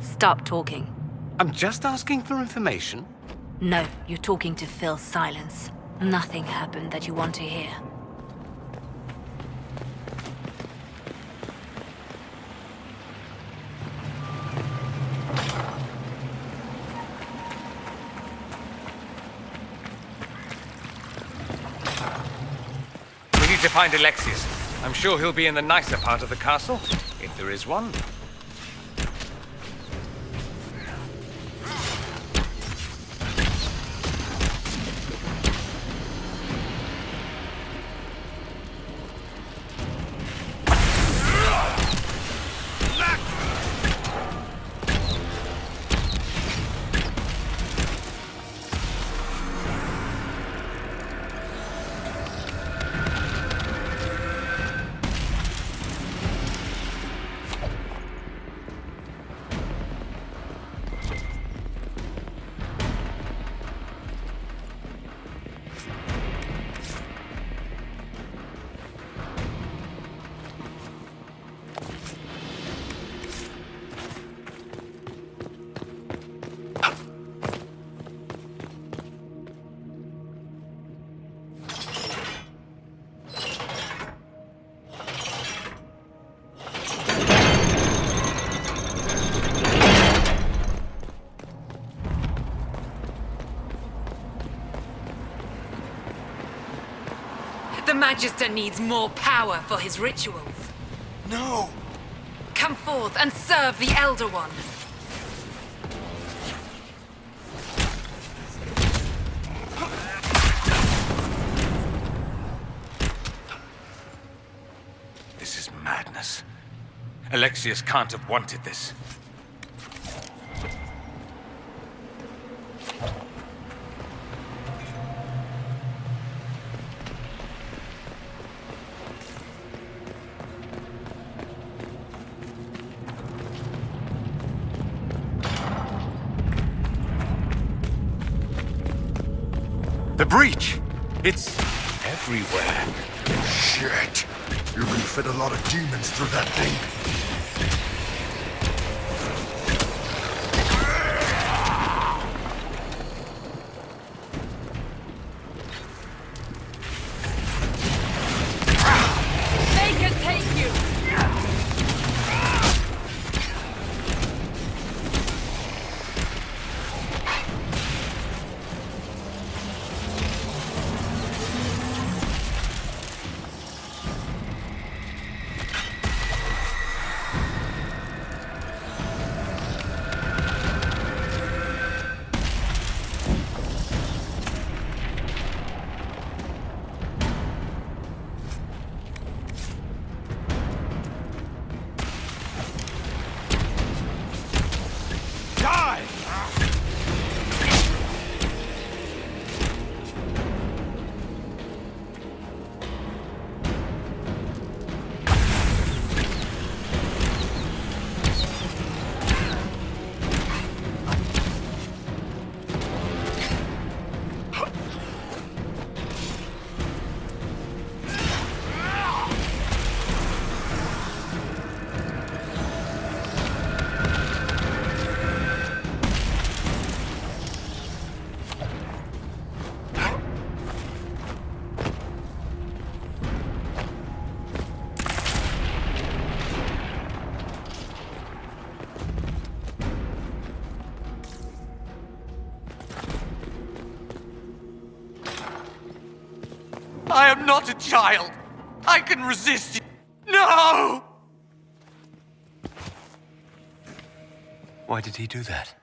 Stop talking. I'm just asking for information. No, you're talking to fill silence. Nothing happened that you want to hear. find Alexius. I'm sure he'll be in the nicer part of the castle, if there is one. The Magister needs more power for his rituals. No! Come forth and serve the Elder One. This is madness. Alexius can't have wanted this. The breach! It's everywhere. Shit! You can fit a lot of demons through that thing. They can take you! I am not a child. I can resist it. No! Why did he do that?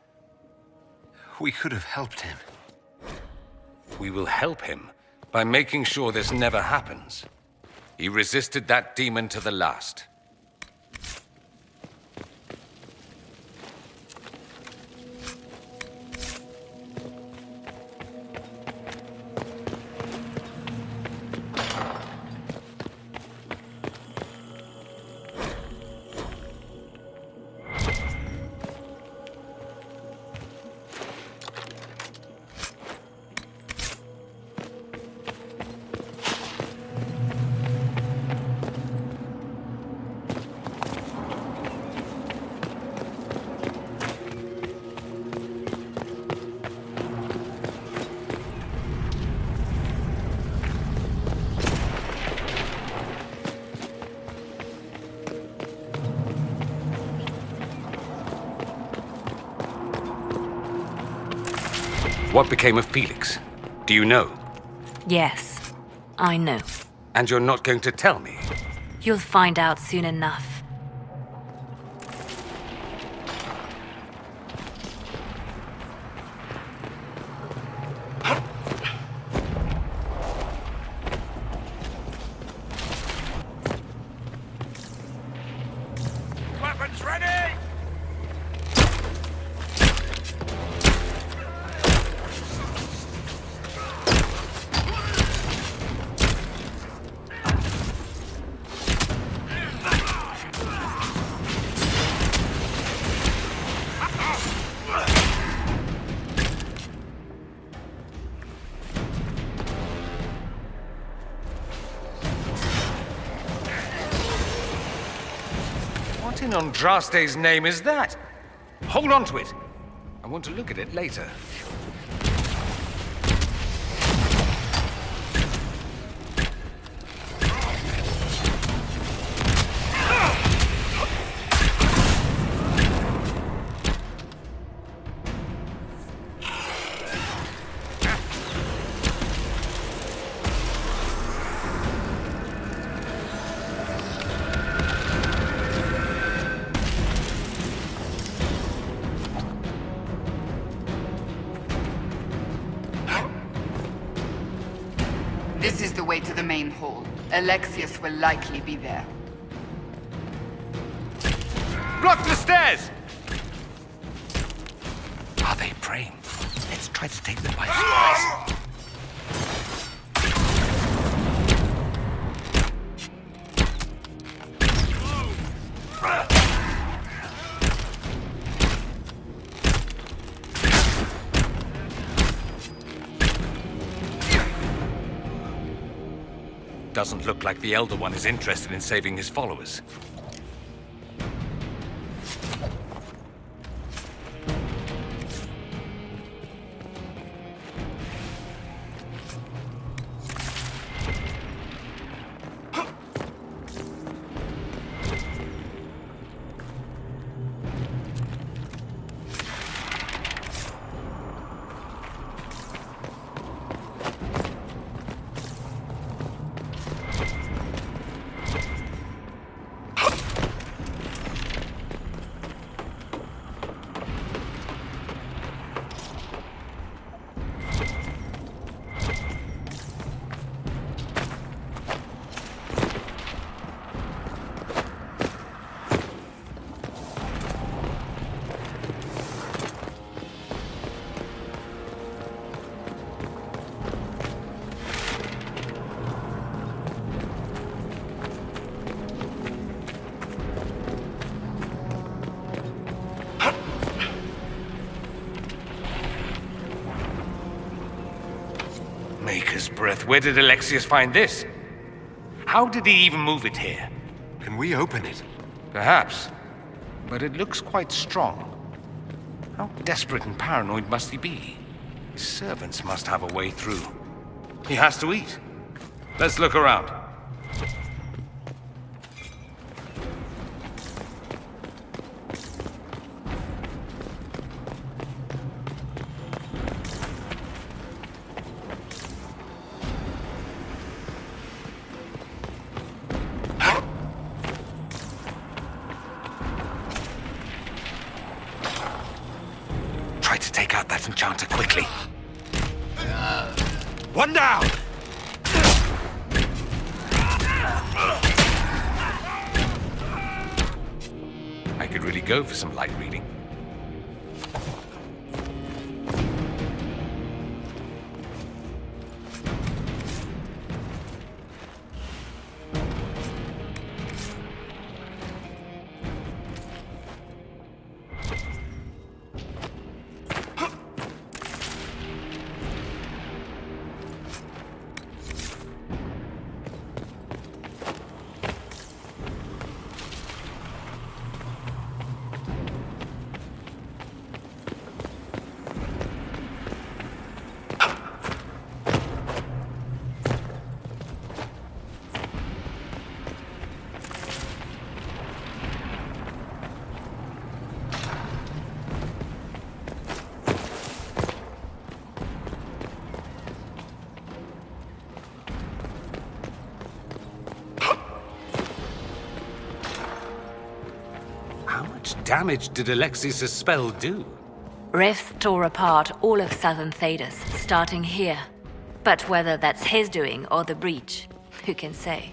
We could have helped him. We will help him by making sure this never happens. He resisted that demon to the last. What became of Felix? Do you know? Yes, I know. And you're not going to tell me? You'll find out soon enough. Weapons ready! What in Andraste's name is that? Hold on to it. I want to look at it later. This is the way to the main hall. Alexius will likely be there. Block the stairs! Are they praying? Let's try to take them by surprise. Doesn't look like the Elder One is interested in saving his followers. Maker's breath, where did Alexius find this? How did he even move it here? Can we open it? Perhaps, but it looks quite strong. How desperate and paranoid must he be? His servants must have a way through. He has to eat. Let's look around. Try to take out that enchanter quickly. One down! I could really go for some light reading. damage did Alexius' spell do? Refs tore apart all of southern Thedas, starting here. But whether that's his doing or the breach, who can say?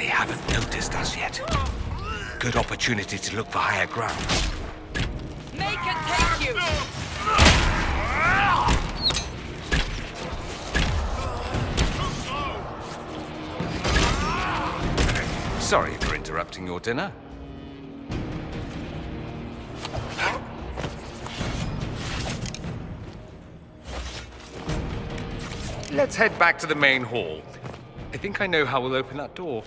Haven't noticed us yet. Good opportunity to look for higher ground. Make it take you! Sorry for interrupting your dinner. Let's head back to the main hall. I think I know how we'll open that door.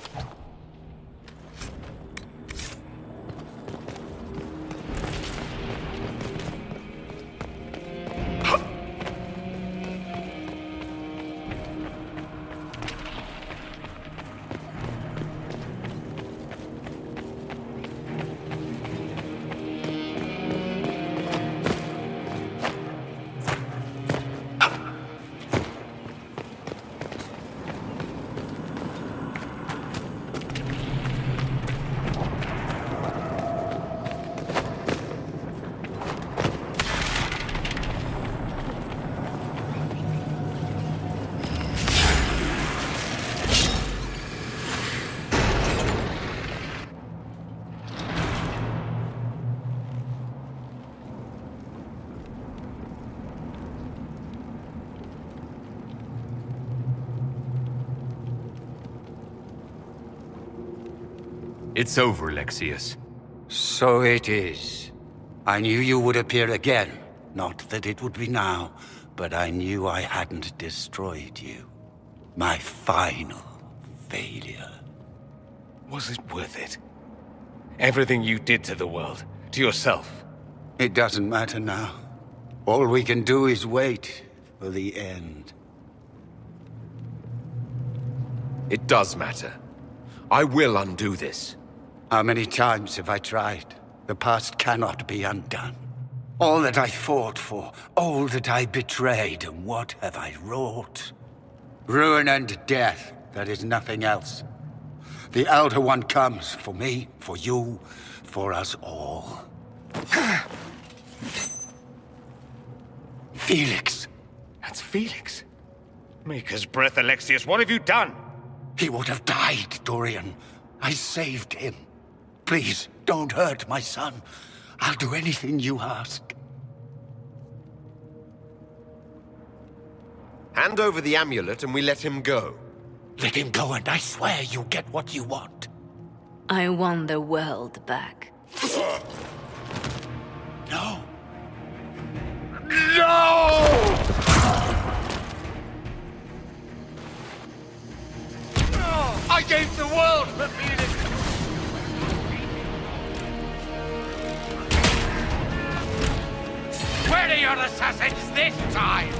It's over, Alexius. So it is. I knew you would appear again. Not that it would be now, but I knew I hadn't destroyed you. My final failure. Was it worth it? Everything you did to the world, to yourself. It doesn't matter now. All we can do is wait for the end. It does matter. I will undo this. How many times have I tried? The past cannot be undone. All that I fought for, all that I betrayed, and what have I wrought? Ruin and death, there is nothing else. The Elder One comes for me, for you, for us all. Felix. That's Felix. Maker's breath, Alexius, what have you done? He would have died, Dorian. I saved him. Please, don't hurt my son. I'll do anything you ask. Hand over the amulet and we let him go. Let him go and I swear you'll get what you want. I want the world back. No! No! I gave the world for Felix! Where are your assassins this time?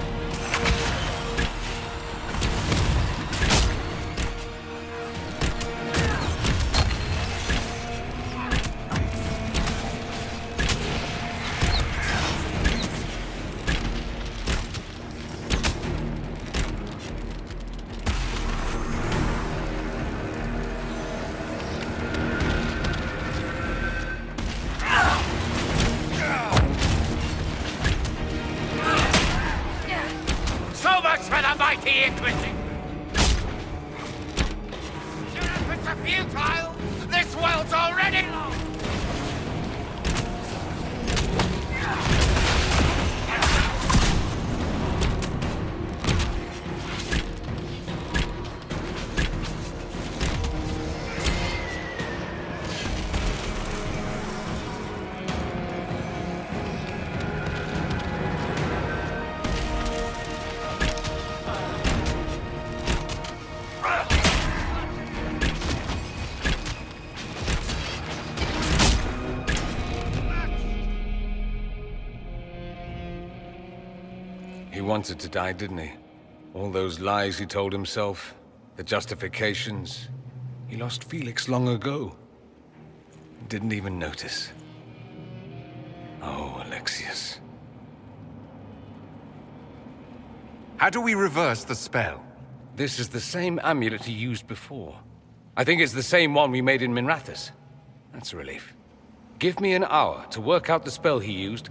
So much for the mighty Inquisition! Your efforts are futile! This world's already lost! He wanted to die, didn't he? All those lies he told himself, the justifications. He lost Felix long ago. Didn't even notice. Oh, Alexius. How do we reverse the spell? This is the same amulet he used before. I think it's the same one we made in Minrathous. That's a relief. Give me an hour to work out the spell he used,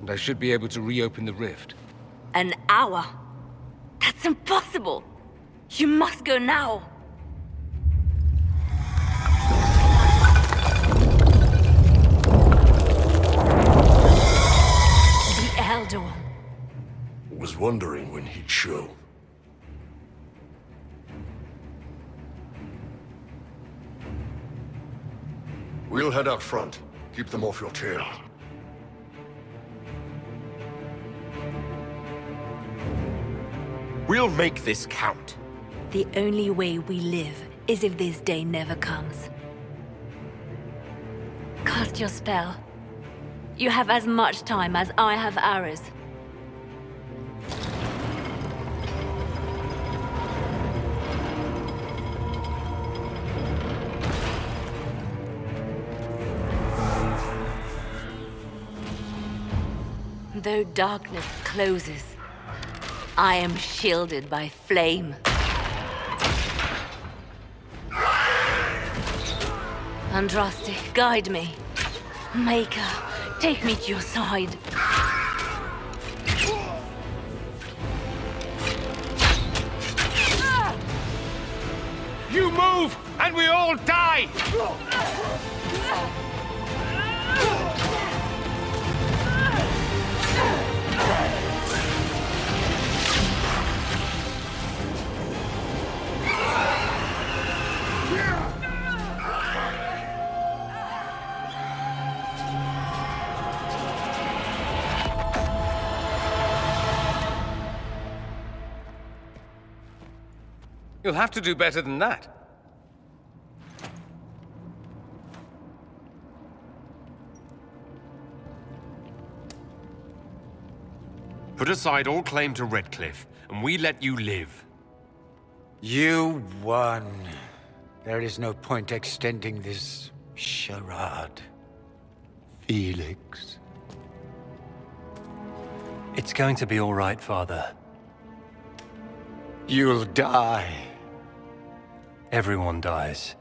and I should be able to reopen the rift. An hour? That's impossible! You must go now! The Elder One. Was wondering when he'd show. We'll head out front. Keep them off your tail. We'll make this count. The only way we live is if this day never comes. Cast your spell. You have as much time as I have arrows. Though darkness closes, I am shielded by flame. Andraste, guide me. Maker, take me to your side. You move, and we all die! You'll have to do better than that. Put aside all claim to Redcliffe, and we let you live. You won. There is no point extending this charade. Felix. It's going to be all right, Father. You'll die. Everyone dies.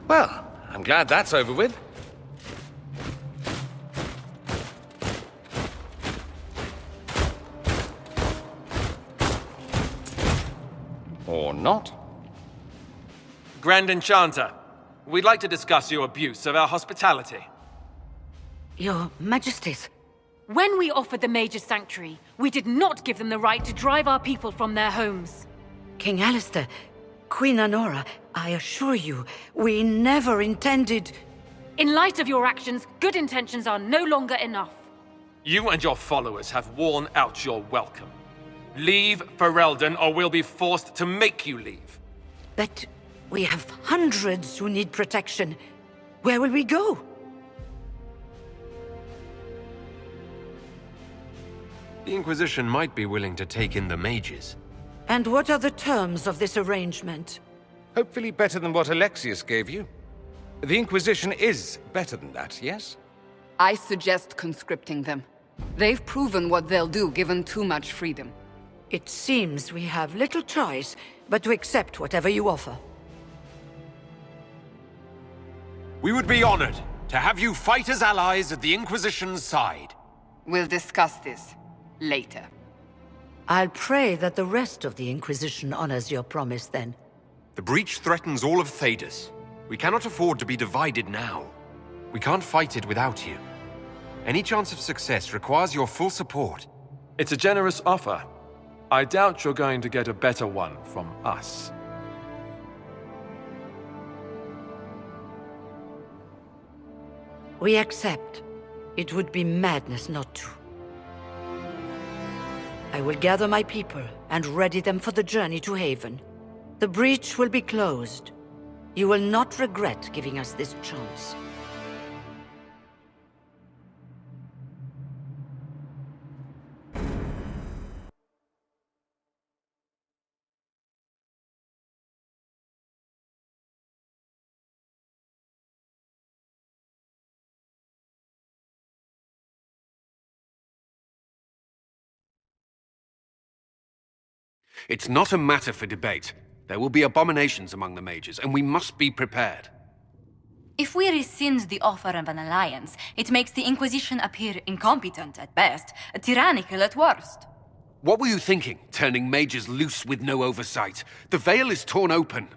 Well, I'm glad that's over with. not. Grand Enchanter, we'd like to discuss your abuse of our hospitality. Your Majesties. When we offered the Mage's Sanctuary, we did not give them the right to drive our people from their homes. King Alistair, Queen Anora, I assure you, we never intended... In light of your actions, good intentions are no longer enough. You and your followers have worn out your welcome. Leave Ferelden, or we'll be forced to make you leave. But we have hundreds who need protection. Where will we go? The Inquisition might be willing to take in the mages. And what are the terms of this arrangement? Hopefully better than what Alexius gave you. The Inquisition is better than that, yes? I suggest conscripting them. They've proven what they'll do given too much freedom. It seems we have little choice but to accept whatever you offer. We would be honored to have you fight as allies at the Inquisition's side. We'll discuss this later. I'll pray that the rest of the Inquisition honors your promise then. The breach threatens all of Thedas. We cannot afford to be divided now. We can't fight it without you. Any chance of success requires your full support. It's a generous offer. I doubt you're going to get a better one from us. We accept. It would be madness not to. I will gather my people and ready them for the journey to Haven. The breach will be closed. You will not regret giving us this chance. It's not a matter for debate. There will be abominations among the mages, and we must be prepared. If we rescind the offer of an alliance, it makes the Inquisition appear incompetent at best, tyrannical at worst. What were you thinking, turning mages loose with no oversight? The veil is torn open.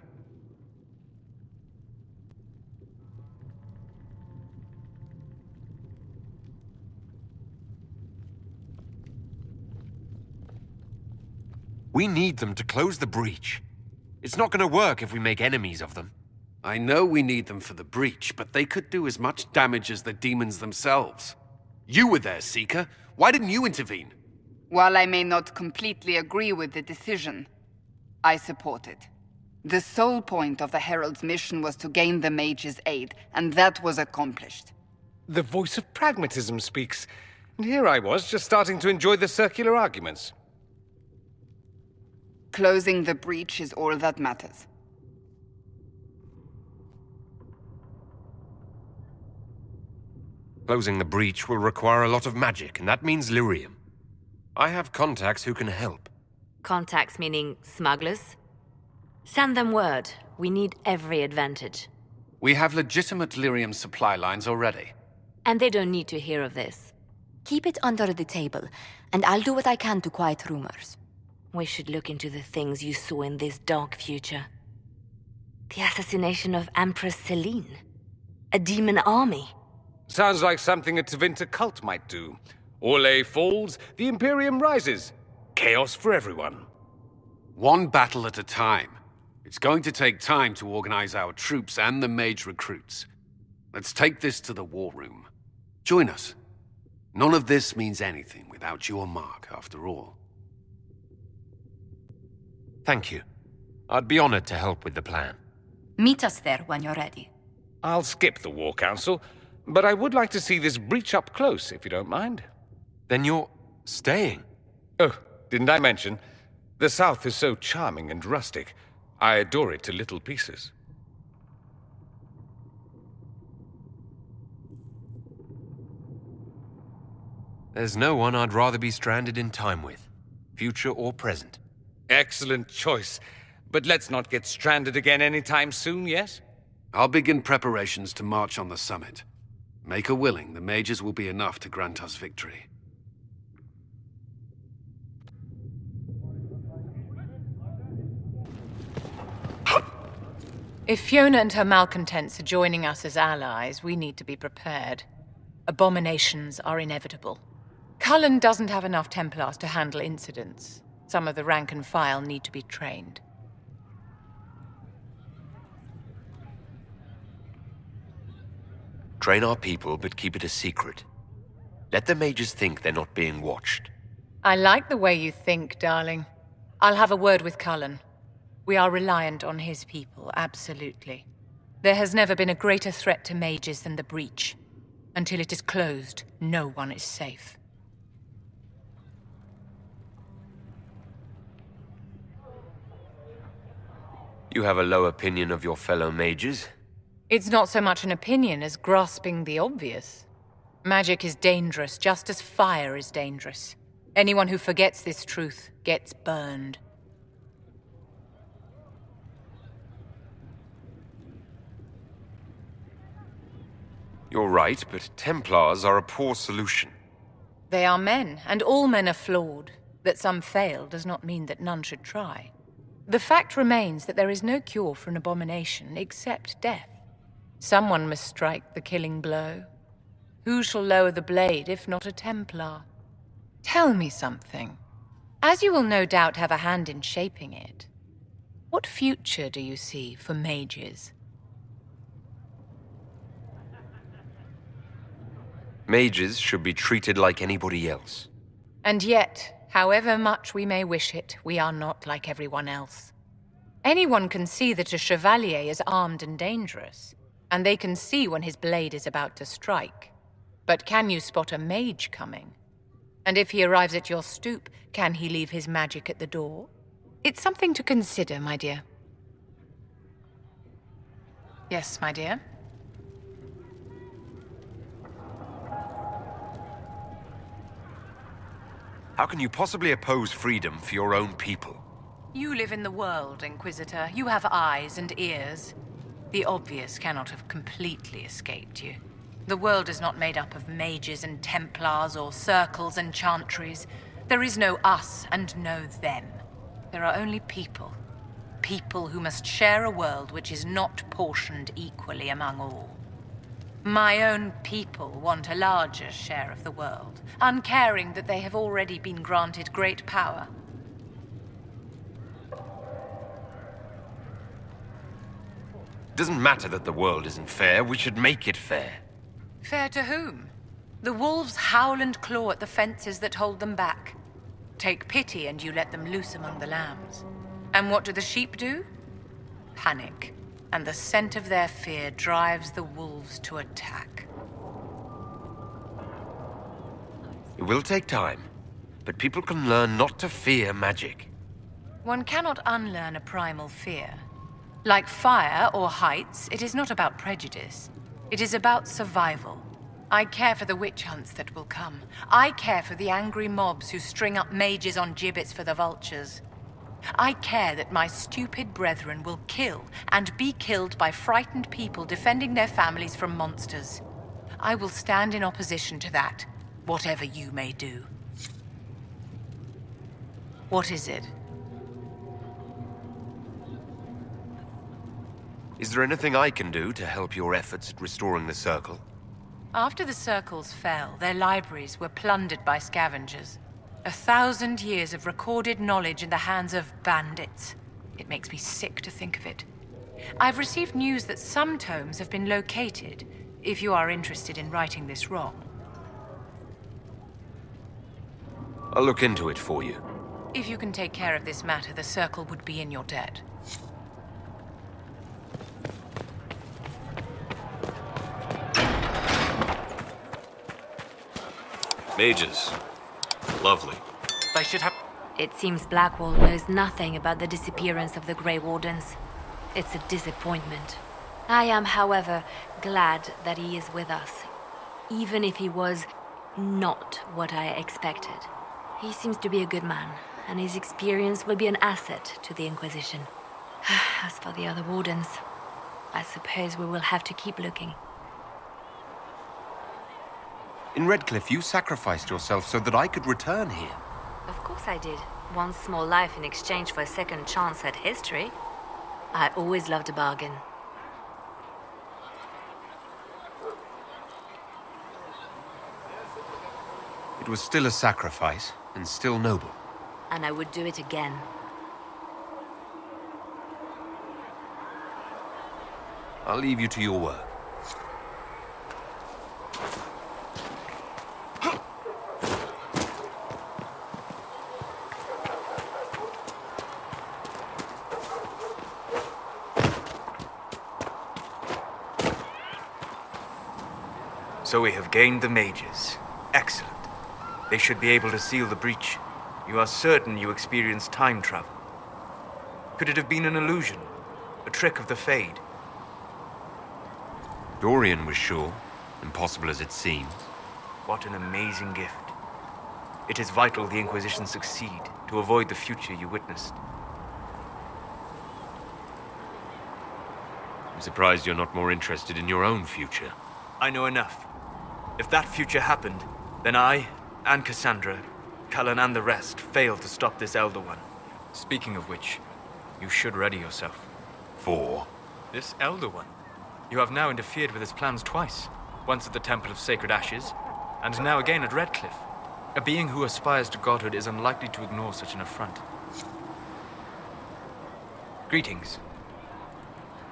We need them to close the breach. It's not going to work if we make enemies of them. I know we need them for the breach, but they could do as much damage as the demons themselves. You were there, Seeker. Why didn't you intervene? While I may not completely agree with the decision, I support it. The sole point of the Herald's mission was to gain the mage's aid, and that was accomplished. The voice of pragmatism speaks. And here I was, just starting to enjoy the circular arguments. Closing the breach is all that matters. Closing the breach will require a lot of magic, and that means lyrium. I have contacts who can help. Contacts meaning smugglers? Send them word. We need every advantage. We have legitimate lyrium supply lines already. And they don't need to hear of this. Keep it under the table, and I'll do what I can to quiet rumors. We should look into the things you saw in this dark future. The assassination of Empress Celine. A demon army. Sounds like something a Tevinter cult might do. Orlais falls, the Imperium rises. Chaos for everyone. One battle at a time. It's going to take time to organize our troops and the mage recruits. Let's take this to the war room. Join us. None of this means anything without your mark, after all. Thank you. I'd be honored to help with the plan. Meet us there when you're ready. I'll skip the War Council, but I would like to see this breach up close, if you don't mind. Then you're staying? Oh, didn't I mention? The South is so charming and rustic. I adore it to little pieces. There's no one I'd rather be stranded in time with, future or present. Excellent choice. But let's not get stranded again anytime soon, yes? I'll begin preparations to march on the summit. Maker willing, the mages will be enough to grant us victory. If Fiona and her malcontents are joining us as allies, we need to be prepared. Abominations are inevitable. Cullen doesn't have enough Templars to handle incidents. Some of the rank and file need to be trained. Train our people, but keep it a secret. Let the mages think they're not being watched. I like the way you think, darling. I'll have a word with Cullen. We are reliant on his people, absolutely. There has never been a greater threat to mages than the breach. Until it is closed, no one is safe. You have a low opinion of your fellow mages? It's not so much an opinion as grasping the obvious. Magic is dangerous, just as fire is dangerous. Anyone who forgets this truth gets burned. You're right, but Templars are a poor solution. They are men, and all men are flawed. That some fail does not mean that none should try. The fact remains that there is no cure for an abomination except death. Someone must strike the killing blow. Who shall lower the blade if not a Templar? Tell me something. As you will no doubt have a hand in shaping it, what future do you see for mages? Mages should be treated like anybody else. And yet, however much we may wish it, we are not like everyone else. Anyone can see that a chevalier is armed and dangerous, and they can see when his blade is about to strike. But can you spot a mage coming? And if he arrives at your stoop, can he leave his magic at the door? It's something to consider, my dear. Yes, my dear? How can you possibly oppose freedom for your own people? You live in the world, Inquisitor. You have eyes and ears. The obvious cannot have completely escaped you. The world is not made up of mages and Templars or circles and chantries. There is no us and no them. There are only people. People who must share a world which is not portioned equally among all. My own people want a larger share of the world, uncaring that they have already been granted great power. It doesn't matter that the world isn't fair. We should make it fair. Fair to whom? The wolves howl and claw at the fences that hold them back. Take pity and you let them loose among the lambs. And what do the sheep do? Panic. And the scent of their fear drives the wolves to attack. It will take time, but people can learn not to fear magic. One cannot unlearn a primal fear. Like fire or heights, it is not about prejudice. It is about survival. I care for the witch hunts that will come. I care for the angry mobs who string up mages on gibbets for the vultures. I care that my stupid brethren will kill and be killed by frightened people defending their families from monsters. I will stand in opposition to that, whatever you may do. What is it? Is there anything I can do to help your efforts at restoring the Circle? After the Circles fell, their libraries were plundered by scavengers. 1,000 years of recorded knowledge in the hands of bandits. It makes me sick to think of it. I've received news that some tomes have been located, if you are interested in righting this wrong. I'll look into it for you. If you can take care of this matter, the Circle would be in your debt. Mages. Lovely. They should have... It seems Blackwall knows nothing about the disappearance of the Grey Wardens. It's a disappointment. I am, however, glad that he is with us. Even if he was not what I expected. He seems to be a good man, and his experience will be an asset to the Inquisition. As for the other Wardens, I suppose we will have to keep looking. In Redcliffe, you sacrificed yourself so that I could return here. Of course I did. One small life in exchange for a second chance at history. I always loved a bargain. It was still a sacrifice, and still noble. And I would do it again. I'll leave you to your work. So we have gained the mages. Excellent. They should be able to seal the breach. You are certain you experienced time travel? Could it have been an illusion? A trick of the Fade? Dorian was sure, impossible as it seems. What an amazing gift. It is vital the Inquisition succeed to avoid the future you witnessed. I'm surprised you're not more interested in your own future. I know enough. If that future happened, then I, and Cassandra, Cullen and the rest, failed to stop this Elder One. Speaking of which, you should ready yourself. For? This Elder One. You have now interfered with his plans twice. Once at the Temple of Sacred Ashes, and now again at Redcliffe. A being who aspires to godhood is unlikely to ignore such an affront. Greetings.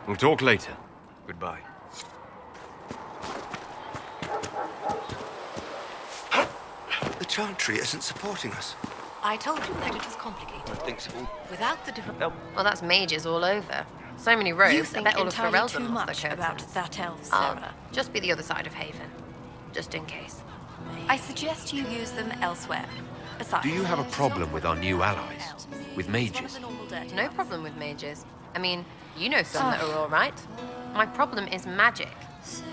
We'll talk later. Goodbye. The Chantry isn't supporting us. I told you that it was complicated. I think so. Without the different... Well, that's mages all over. So many roads, You I think bet all of entirely Ferelden too lost much their about curtains. that elf, I'll Sarah. just be the other side of Haven. Just in case. I suggest you use them elsewhere. Besides, Do you have a problem with our new allies? With mages? No problem with mages. I mean, you know some that are all right. My problem is magic.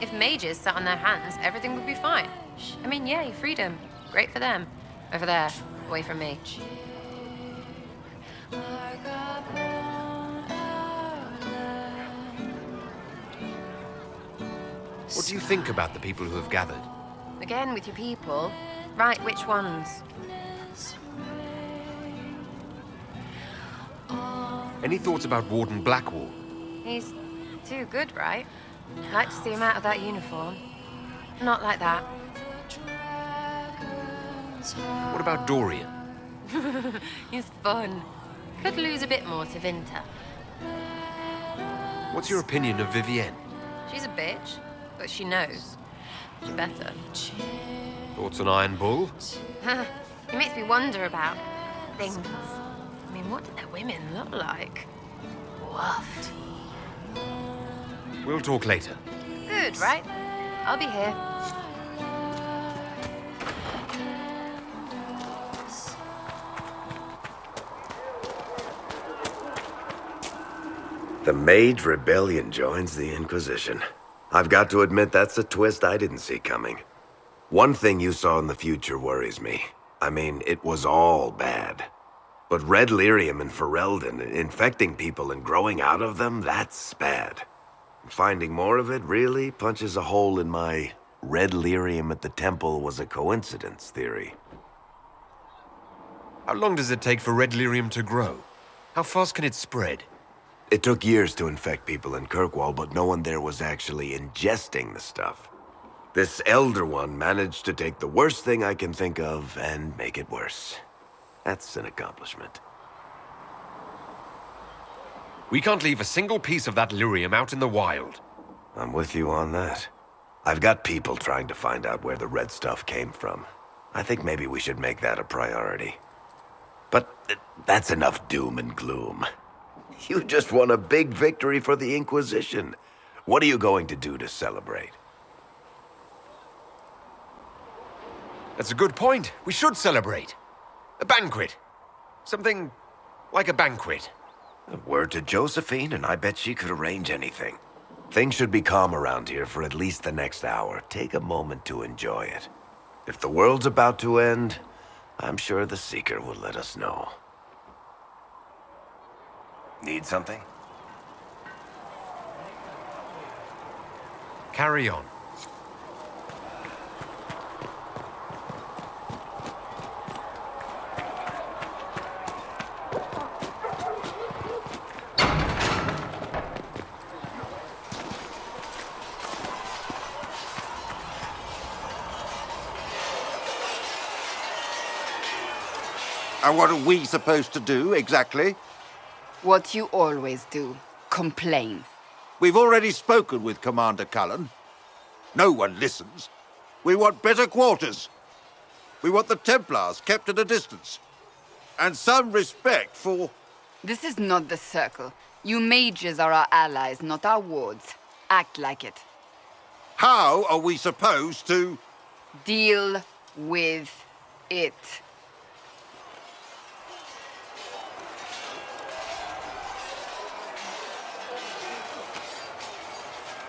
If mages sat on their hands, everything would be fine. I mean, yay, freedom. Great for them. Over there, away from me. What do you think about the people who have gathered? Again with your people. Right, which ones? Any thoughts about Warden Blackwall? He's too good, right? Like to see him out of that uniform. Not like that. What about Dorian? He's fun. Could lose a bit more to Vinter. What's your opinion of Vivienne? She's a bitch, but she knows. She better. Thoughts on Iron Bull? It makes me wonder about things. I mean, what do their women look like? Woof. We'll talk later. Good, right? I'll be here. The Mage Rebellion joins the Inquisition. I've got to admit that's a twist I didn't see coming. One thing you saw in the future worries me. I mean, it was all bad. But red lyrium in Ferelden, infecting people and growing out of them, that's bad. Finding more of it really punches a hole in my red lyrium at the temple was a coincidence theory. How long does it take for red lyrium to grow? How fast can it spread? It took years to infect people in Kirkwall, but no one there was actually ingesting the stuff. This Elder One managed to take the worst thing I can think of and make it worse. That's an accomplishment. We can't leave a single piece of that lyrium out in the wild. I'm with you on that. I've got people trying to find out where the red stuff came from. I think maybe we should make that a priority. But that's enough doom and gloom. You just won a big victory for the Inquisition. What are you going to do to celebrate? That's a good point. We should celebrate. A banquet. Something like a banquet. Word to Josephine, and I bet she could arrange anything. Things should be calm around here for at least the next hour. Take a moment to enjoy it. If the world's about to end, I'm sure the Seeker will let us know. Need something? Carry on. And what are we supposed to do, exactly? What you always do. Complain. We've already spoken with Commander Cullen. No one listens. We want better quarters. We want the Templars kept at a distance. And some respect for... This is not the Circle. You mages are our allies, not our wards. Act like it. How are we supposed to... Deal with it.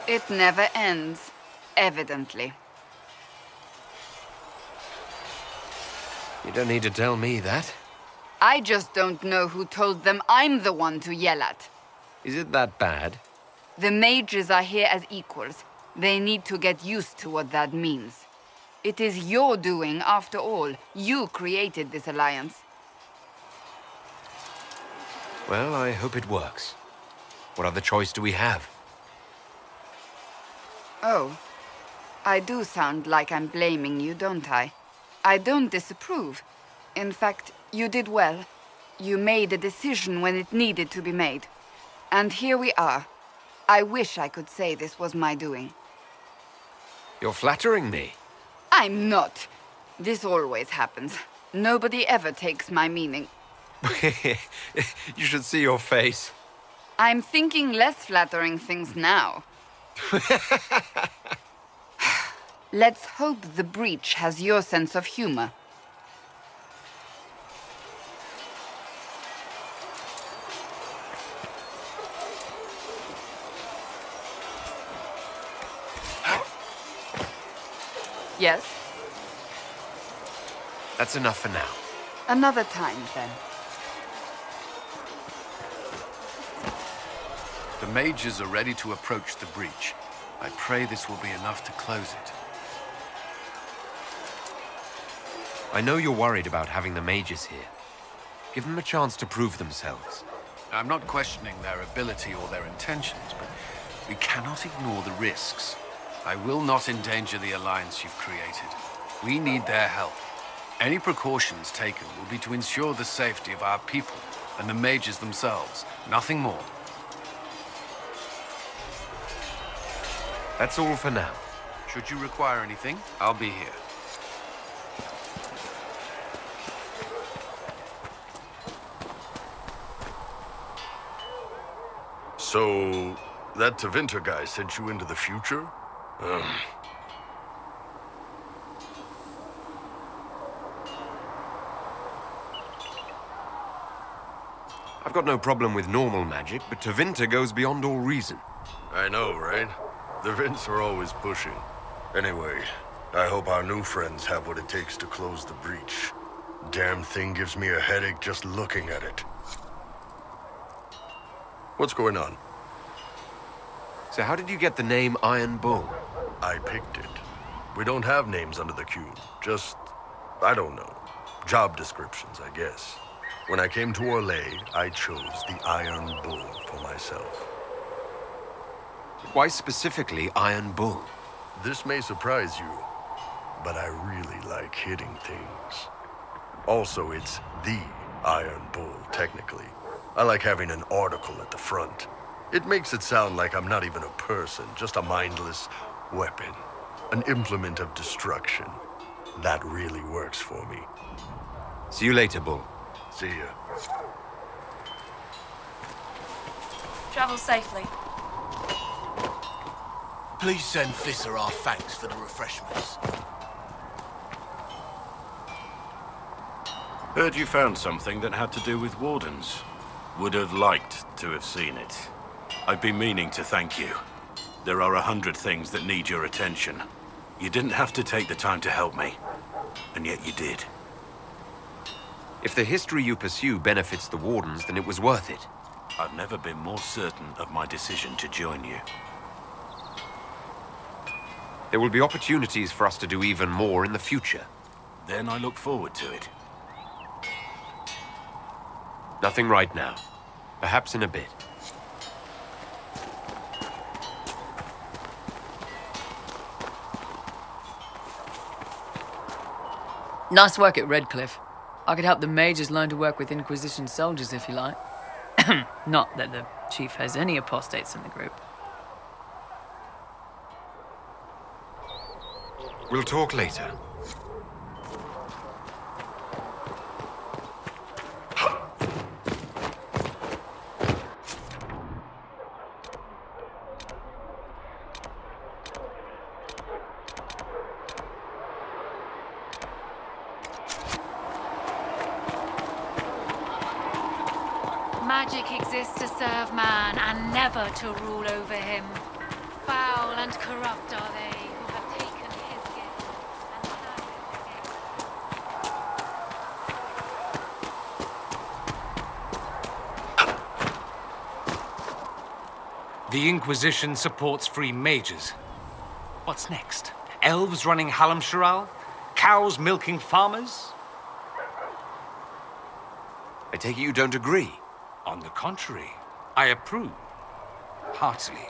It never ends, evidently. You don't need to tell me that. I just don't know who told them I'm the one to yell at. Is it that bad? The mages are here as equals. They need to get used to what that means. It is your doing, after all. You created this alliance. Well, I hope it works. What other choice do we have? Oh. I do sound like I'm blaming you, don't I? I don't disapprove. In fact, you did well. You made a decision when it needed to be made. And here we are. I wish I could say this was my doing. You're flattering me. I'm not. This always happens. Nobody ever takes my meaning. You should see your face. I'm thinking less flattering things now. Let's hope the breach has your sense of humor. Yes? That's enough for now. Another time, then. The mages are ready to approach the breach. I pray this will be enough to close it. I know you're worried about having the mages here. Give them a chance to prove themselves. I'm not questioning their ability or their intentions, but we cannot ignore the risks. I will not endanger the alliance you've created. We need their help. Any precautions taken will be to ensure the safety of our people and the mages themselves. Nothing more. That's all for now. Should you require anything, I'll be here. So, that Tevinter guy sent you into the future? I've got no problem with normal magic, but Tevinter goes beyond all reason. I know, right? The Vints are always pushing. Anyway, I hope our new friends have what it takes to close the breach. Damn thing gives me a headache just looking at it. What's going on? So how did you get the name Iron Bull? I picked it. We don't have names under the cube. Just, I don't know. Job descriptions, I guess. When I came to Orlais, I chose the Iron Bull for myself. Why specifically Iron Bull? This may surprise you, but I really like hitting things. Also, it's the Iron Bull, technically. I like having an article at the front. It makes it sound like I'm not even a person, just a mindless weapon. An implement of destruction. That really works for me. See you later, Bull. See ya. Travel safely. Please send Fisser our thanks for the refreshments. Heard you found something that had to do with wardens. Would have liked to have seen it. I've been meaning to thank you. There are 100 things that need your attention. You didn't have to take the time to help me, and yet you did. If the history you pursue benefits the Wardens, then it was worth it. I've never been more certain of my decision to join you. There will be opportunities for us to do even more in the future. Then I look forward to it. Nothing right now. Perhaps in a bit. Nice work at Redcliffe. I could help the mages learn to work with Inquisition soldiers if you like. Not that the chief has any apostates in the group. We'll talk later. Magic exists to serve man and never to rule over him. Foul and corrupt are they who have taken his gift and The Inquisition supports free mages. What's next? Elves running Halamsharal? Cows milking farmers? I take it you don't agree? On the contrary, I approve. Heartily.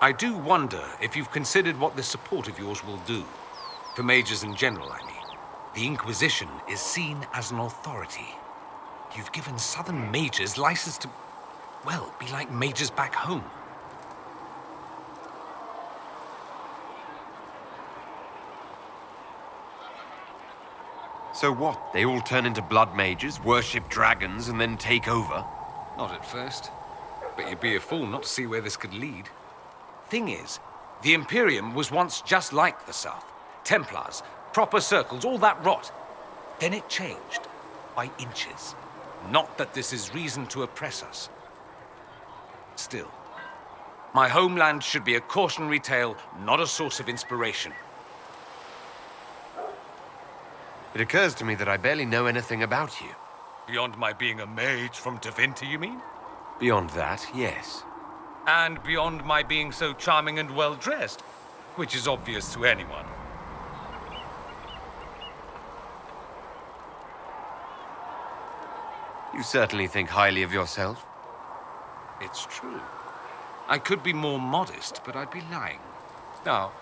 I do wonder if you've considered what this support of yours will do. For mages in general, I mean. The Inquisition is seen as an authority. You've given southern mages license to, well, be like mages back home. So what? They all turn into blood mages, worship dragons, and then take over? Not at first. But you'd be a fool not to see where this could lead. Thing is, the Imperium was once just like the South. Templars, proper circles, all that rot. Then it changed. By inches. Not that this is reason to oppress us. Still, my homeland should be a cautionary tale, not a source of inspiration. It occurs to me that I barely know anything about you. Beyond my being a mage from Tevinter, you mean? Beyond that, yes. And beyond my being so charming and well-dressed, which is obvious to anyone. You certainly think highly of yourself. It's true. I could be more modest, but I'd be lying. Now,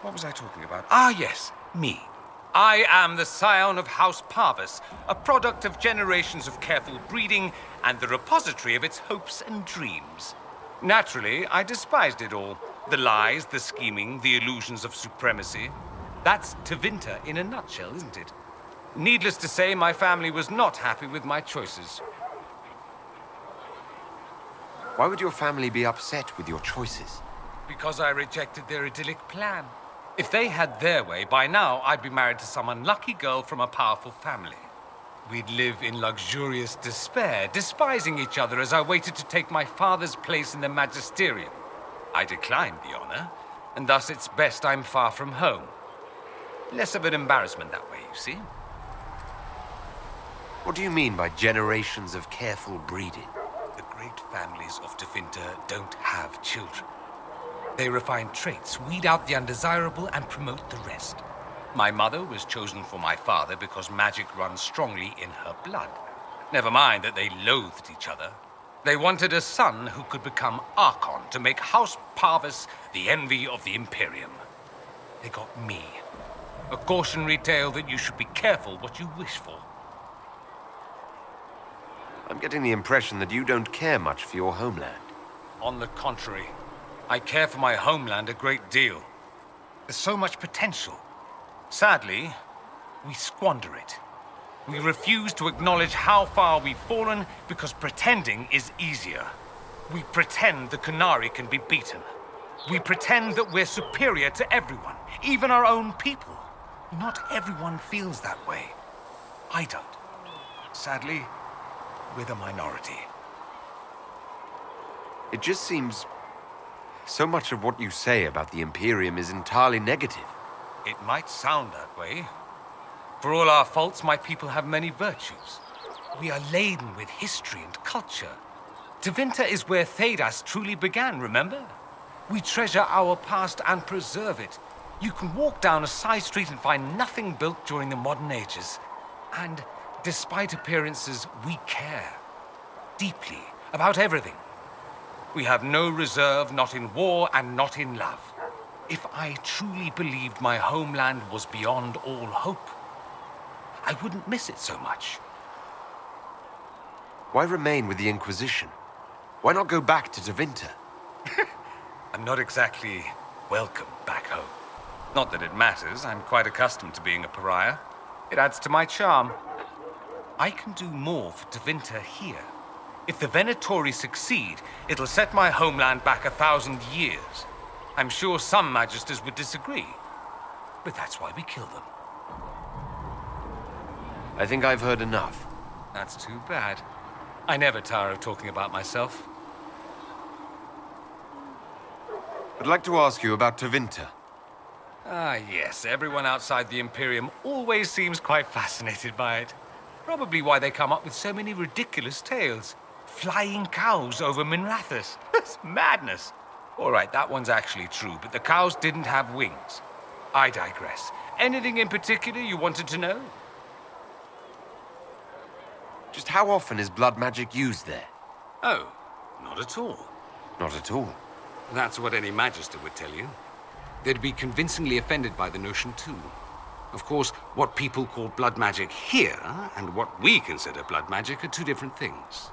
what was I talking about? Ah, yes, me. I am the scion of House Parvis, a product of generations of careful breeding and the repository of its hopes and dreams. Naturally, I despised it all. The lies, the scheming, the illusions of supremacy. That's Tevinter in a nutshell, isn't it? Needless to say, my family was not happy with my choices. Why would your family be upset with your choices? Because I rejected their idyllic plan. If they had their way, by now I'd be married to some unlucky girl from a powerful family. We'd live in luxurious despair, despising each other as I waited to take my father's place in the magisterium. I declined the honor, and thus it's best I'm far from home. Less of an embarrassment that way, you see. What do you mean by generations of careful breeding? The great families of Tevinter don't have children. They refine traits, weed out the undesirable, and promote the rest. My mother was chosen for my father because magic runs strongly in her blood. Never mind that they loathed each other. They wanted a son who could become Archon to make House Parvis the envy of the Imperium. They got me. A cautionary tale that you should be careful what you wish for. I'm getting the impression that you don't care much for your homeland. On the contrary, I care for my homeland a great deal. There's so much potential. Sadly, we squander it. We refuse to acknowledge how far we've fallen because pretending is easier. We pretend the Canary can be beaten. We pretend that we're superior to everyone, even our own people. Not everyone feels that way. I don't. Sadly, we're the minority. It just seems so much of what you say about the Imperium is entirely negative. It might sound that way. For all our faults, my people have many virtues. We are laden with history and culture. Tevinter is where Thedas truly began, remember? We treasure our past and preserve it. You can walk down a side street and find nothing built during the modern ages. And despite appearances, we care. Deeply, about everything. We have no reserve, not in war and not in love. If I truly believed my homeland was beyond all hope, I wouldn't miss it so much. Why remain with the Inquisition? Why not go back to Tevinter? I'm not exactly welcome back home. Not that it matters, I'm quite accustomed to being a pariah. It adds to my charm. I can do more for Tevinter here. If the Venatori succeed, it'll set my homeland back 1,000 years. I'm sure some Magisters would disagree, but that's why we kill them. I think I've heard enough. That's too bad. I never tire of talking about myself. I'd like to ask you about Tevinter. Ah, yes. Everyone outside the Imperium always seems quite fascinated by it. Probably why they come up with so many ridiculous tales. Flying cows over Minrathous. It's madness. All right, that one's actually true, but the cows didn't have wings. I digress. Anything in particular you wanted to know? Just how often is blood magic used there? Oh, not at all. Not at all. That's what any Magister would tell you. They'd be convincingly offended by the notion, too. Of course, what people call blood magic here, and what we consider blood magic, are two different things.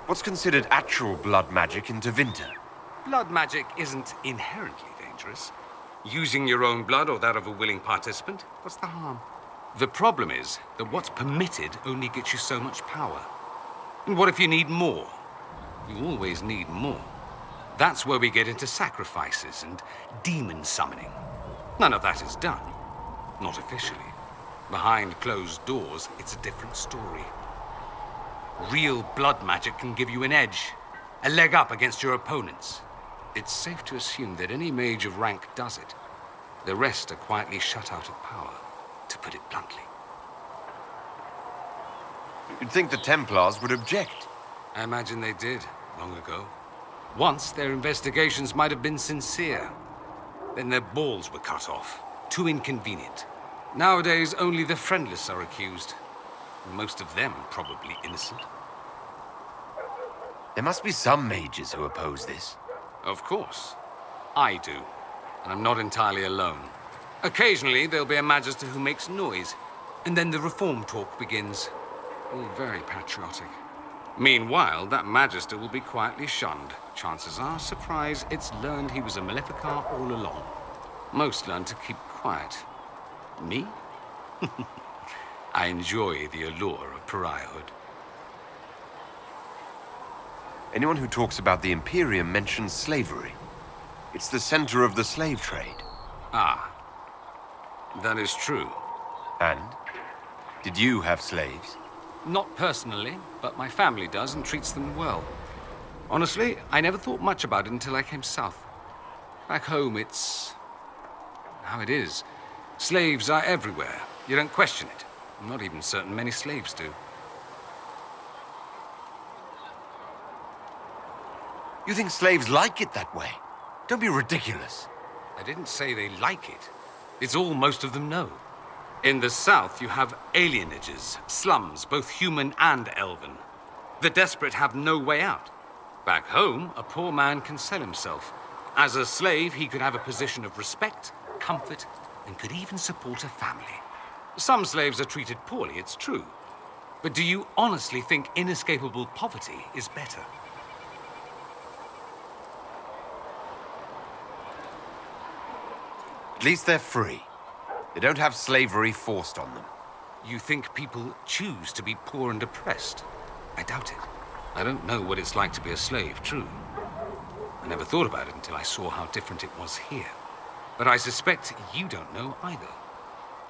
What's considered actual blood magic in Tevinter? Blood magic isn't inherently dangerous. Using your own blood or that of a willing participant, what's the harm? The problem is that what's permitted only gets you so much power. And what if you need more? You always need more. That's where we get into sacrifices and demon summoning. None of that is done. Not officially. Behind closed doors, it's a different story. Real blood magic can give you an edge, a leg up against your opponents. It's safe to assume that any mage of rank does it. The rest are quietly shut out of power, to put it bluntly. You'd think the Templars would object. I imagine they did, long ago. Once, their investigations might have been sincere. Then their balls were cut off. Too inconvenient. Nowadays, only the friendless are accused. Most of them probably innocent. There must be some mages who oppose this. Of course. I do. And I'm not entirely alone. Occasionally, there'll be a Magister who makes noise, and then the reform talk begins. All very patriotic. Meanwhile, that Magister will be quietly shunned. Chances are, surprise, it's learned he was a Maleficar all along. Most learn to keep quiet. Me? I enjoy the allure of pariahhood. Anyone who talks about the Imperium mentions slavery. It's the center of the slave trade. Ah, that is true. And? Did you have slaves? Not personally, but my family does and treats them well. Honestly, I never thought much about it until I came south. Back home, it's how it is. Slaves are everywhere. You don't question it. I'm not even certain many slaves do. You think slaves like it that way? Don't be ridiculous. I didn't say they like it. It's all most of them know. In the south, you have alienages, slums, both human and elven. The desperate have no way out. Back home, a poor man can sell himself. As a slave, he could have a position of respect, comfort, and could even support a family. Some slaves are treated poorly, it's true. But do you honestly think inescapable poverty is better? At least they're free. They don't have slavery forced on them. You think people choose to be poor and oppressed? I doubt it. I don't know what it's like to be a slave, true. I never thought about it until I saw how different it was here. But I suspect you don't know either.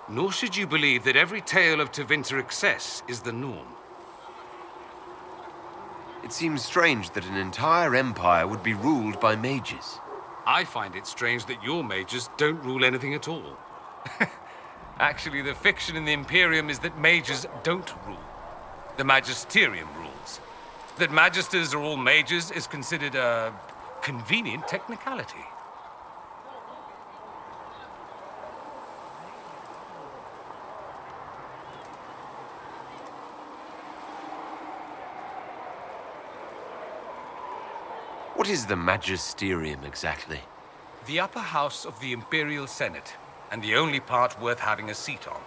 Nor should you believe that every tale of Tevinter excess is the norm. It seems strange that an entire empire would be ruled by mages. I find it strange that your mages don't rule anything at all. Actually, the fiction in the Imperium is that mages don't rule. The Magisterium rules. That magisters are all mages is considered a convenient technicality. What is the Magisterium exactly? The upper house of the Imperial Senate, and the only part worth having a seat on.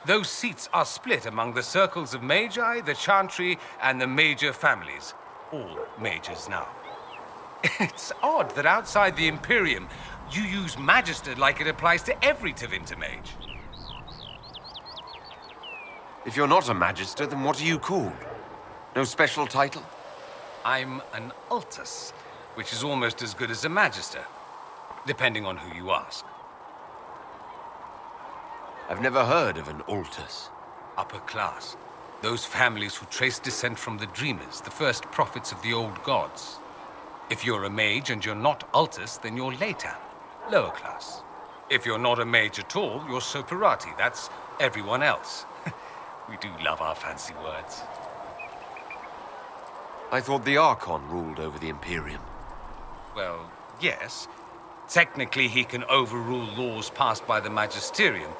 Those seats are split among the circles of Magi, the Chantry, and the major families. All mages now. It's odd that outside the Imperium, you use Magister like it applies to every Tevinter mage. If you're not a Magister, then what are you called? No special title? I'm an Altus, which is almost as good as a Magister, depending on who you ask. I've never heard of an Altus. Upper class. Those families who trace descent from the Dreamers, the first prophets of the old gods. If you're a mage and you're not Altus, then you're Leitan, lower class. If you're not a mage at all, you're Soperati. That's everyone else. We do love our fancy words. I thought the Archon ruled over the Imperium. Well, yes. Technically, he can overrule laws passed by the Magisterium,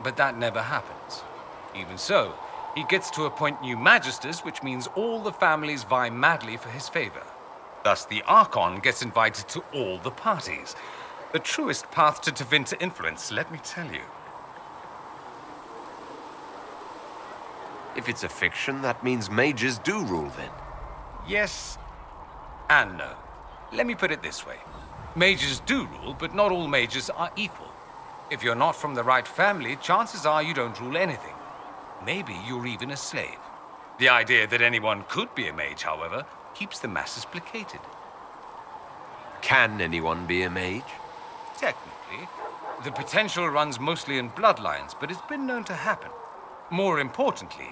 but that never happens. Even so, he gets to appoint new Magisters, which means all the families vie madly for his favor. Thus, the Archon gets invited to all the parties. The truest path to Tevinter influence, let me tell you. If it's a fiction, that means mages do rule then. Yes and no. Let me put it this way. Mages do rule, but not all mages are equal. If you're not from the right family, chances are you don't rule anything. Maybe you're even a slave. The idea that anyone could be a mage, however, keeps the masses placated. Can anyone be a mage? Technically. The potential runs mostly in bloodlines, but it's been known to happen. More importantly,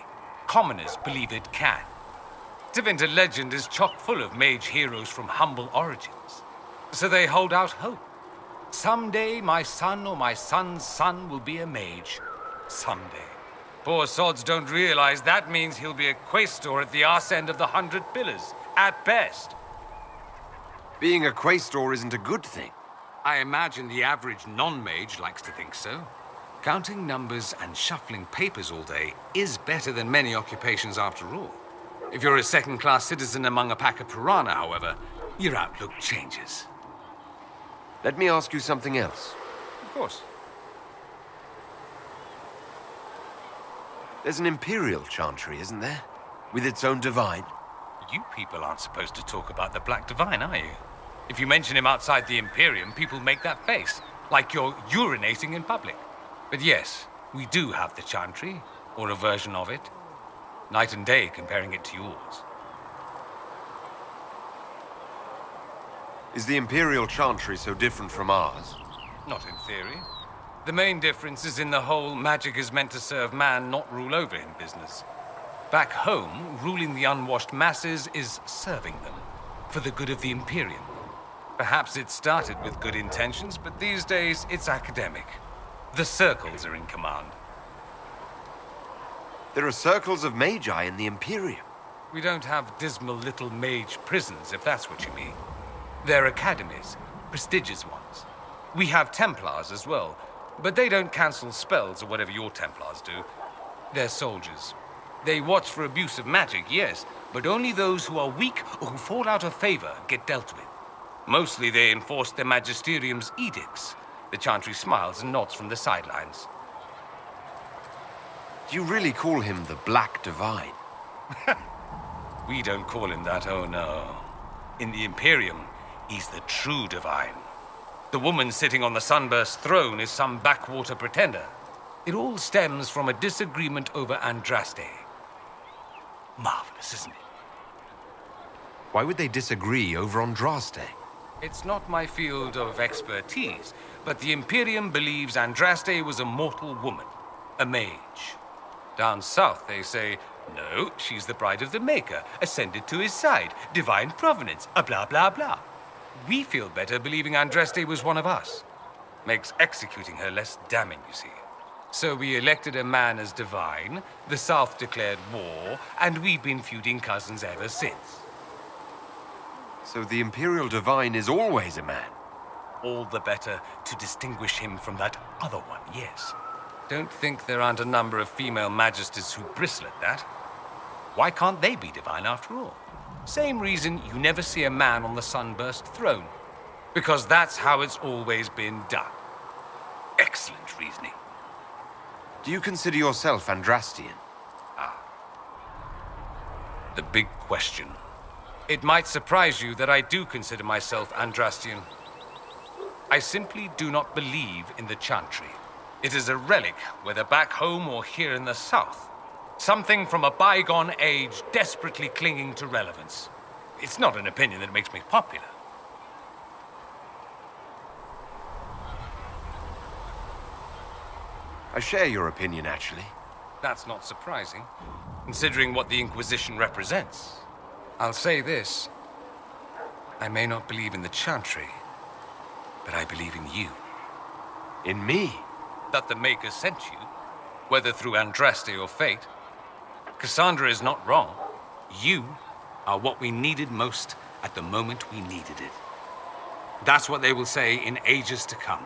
commoners believe it can. Tevinter legend is chock full of mage heroes from humble origins. So they hold out hope. Someday my son or my son's son will be a mage. Someday. Poor sods don't realize that means he'll be a quaestor at the arse end of the 100 Pillars, at best. Being a quaestor isn't a good thing. I imagine the average non-mage likes to think so. Counting numbers and shuffling papers all day is better than many occupations after all. If you're a second-class citizen among a pack of piranha, however, your outlook changes. Let me ask you something else. Of course. There's an Imperial Chantry, isn't there? With its own divine? You people aren't supposed to talk about the Black Divine, are you? If you mention him outside the Imperium, people make that face, like you're urinating in public. But yes, we do have the Chantry, or a version of it. Night and day comparing it to yours. Is the Imperial Chantry so different from ours? Not in theory. The main difference is in the whole magic is meant to serve man, not rule over him business. Back home, ruling the unwashed masses is serving them, for the good of the Imperium. Perhaps it started with good intentions, but these days it's academic. The circles are in command. There are circles of magi in the Imperium. We don't have dismal little mage prisons, if that's what you mean. They're academies, prestigious ones. We have Templars as well, but they don't cancel spells or whatever your Templars do. They're soldiers. They watch for abuse of magic, yes, but only those who are weak or who fall out of favor get dealt with. Mostly they enforce the Magisterium's edicts. The Chantry smiles and nods from the sidelines. Do you really call him the Black Divine? We don't call him that, oh no. In the Imperium, he's the true divine. The woman sitting on the Sunburst throne is some backwater pretender. It all stems from a disagreement over Andraste. Marvelous, isn't it? Why would they disagree over Andraste? It's not my field of expertise, but the Imperium believes Andraste was a mortal woman, a mage. Down south, they say, no, she's the bride of the Maker, ascended to his side, divine provenance, a blah, blah, blah. We feel better believing Andraste was one of us. Makes executing her less damning, you see. So we elected a man as divine, the South declared war, and we've been feuding cousins ever since. So the Imperial Divine is always a man? All the better to distinguish him from that other one, yes. Don't think there aren't a number of female magisters who bristle at that. Why can't they be divine after all? Same reason you never see a man on the Sunburst throne. Because that's how it's always been done. Excellent reasoning. Do you consider yourself Andrastian? The big question. It might surprise you that I do consider myself Andrastian. I simply do not believe in the Chantry. It is a relic, whether back home or here in the south. Something from a bygone age desperately clinging to relevance. It's not an opinion that makes me popular. I share your opinion, actually. That's not surprising, considering what the Inquisition represents. I'll say this. I may not believe in the Chantry, but I believe in you. In me? That the Maker sent you, whether through Andraste or fate. Cassandra is not wrong. You are what we needed most at the moment we needed it. That's what they will say in ages to come.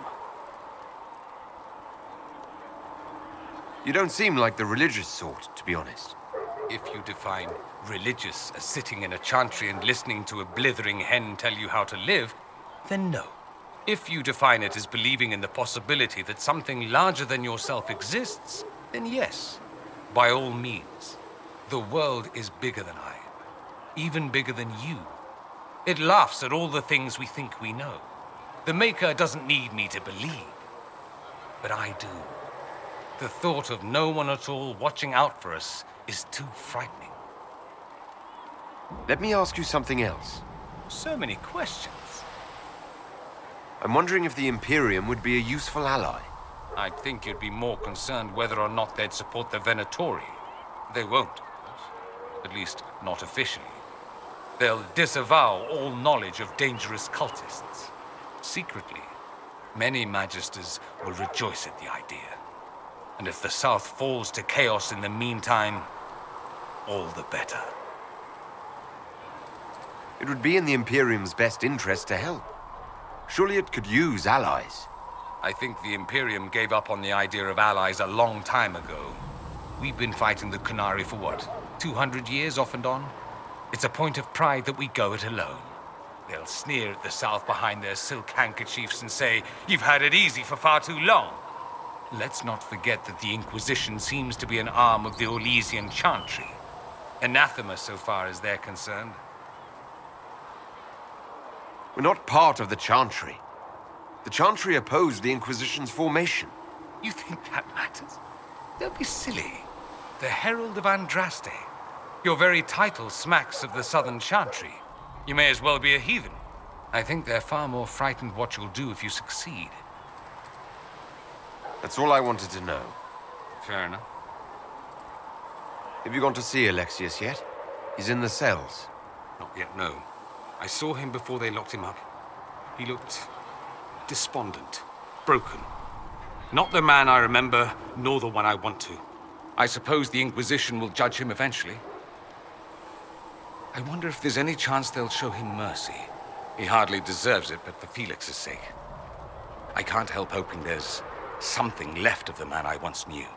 You don't seem like the religious sort, to be honest. If you define religious as sitting in a chantry and listening to a blithering hen tell you how to live, then no. If you define it as believing in the possibility that something larger than yourself exists, then yes, by all means. The world is bigger than I am, even bigger than you. It laughs at all the things we think we know. The Maker doesn't need me to believe, but I do. The thought of no one at all watching out for us is too frightening. Let me ask you something else. So many questions. I'm wondering if the Imperium would be a useful ally. I'd think you'd be more concerned whether or not they'd support the Venatori. They won't, of course. At least, not officially. They'll disavow all knowledge of dangerous cultists. Secretly, many Magisters will rejoice at the idea. And if the South falls to chaos in the meantime, all the better. It would be in the Imperium's best interest to help. Surely it could use allies. I think the Imperium gave up on the idea of allies a long time ago. We've been fighting the Qunari for what, 200 years off and on? It's a point of pride that we go it alone. They'll sneer at the South behind their silk handkerchiefs and say, "You've had it easy for far too long." Let's not forget that the Inquisition seems to be an arm of the Orlesian Chantry. Anathema so far as they're concerned. We're not part of the Chantry. The Chantry opposed the Inquisition's formation. You think that matters? Don't be silly. The Herald of Andraste. Your very title smacks of the Southern Chantry. You may as well be a heathen. I think they're far more frightened what you'll do if you succeed. That's all I wanted to know. Fair enough. Have you gone to see Alexius yet? He's in the cells. Not yet, no. I saw him before they locked him up. He looked despondent, broken. Not the man I remember, nor the one I want to. I suppose the Inquisition will judge him eventually. I wonder if there's any chance they'll show him mercy. He hardly deserves it, but for Felix's sake. I can't help hoping there's something left of the man I once knew.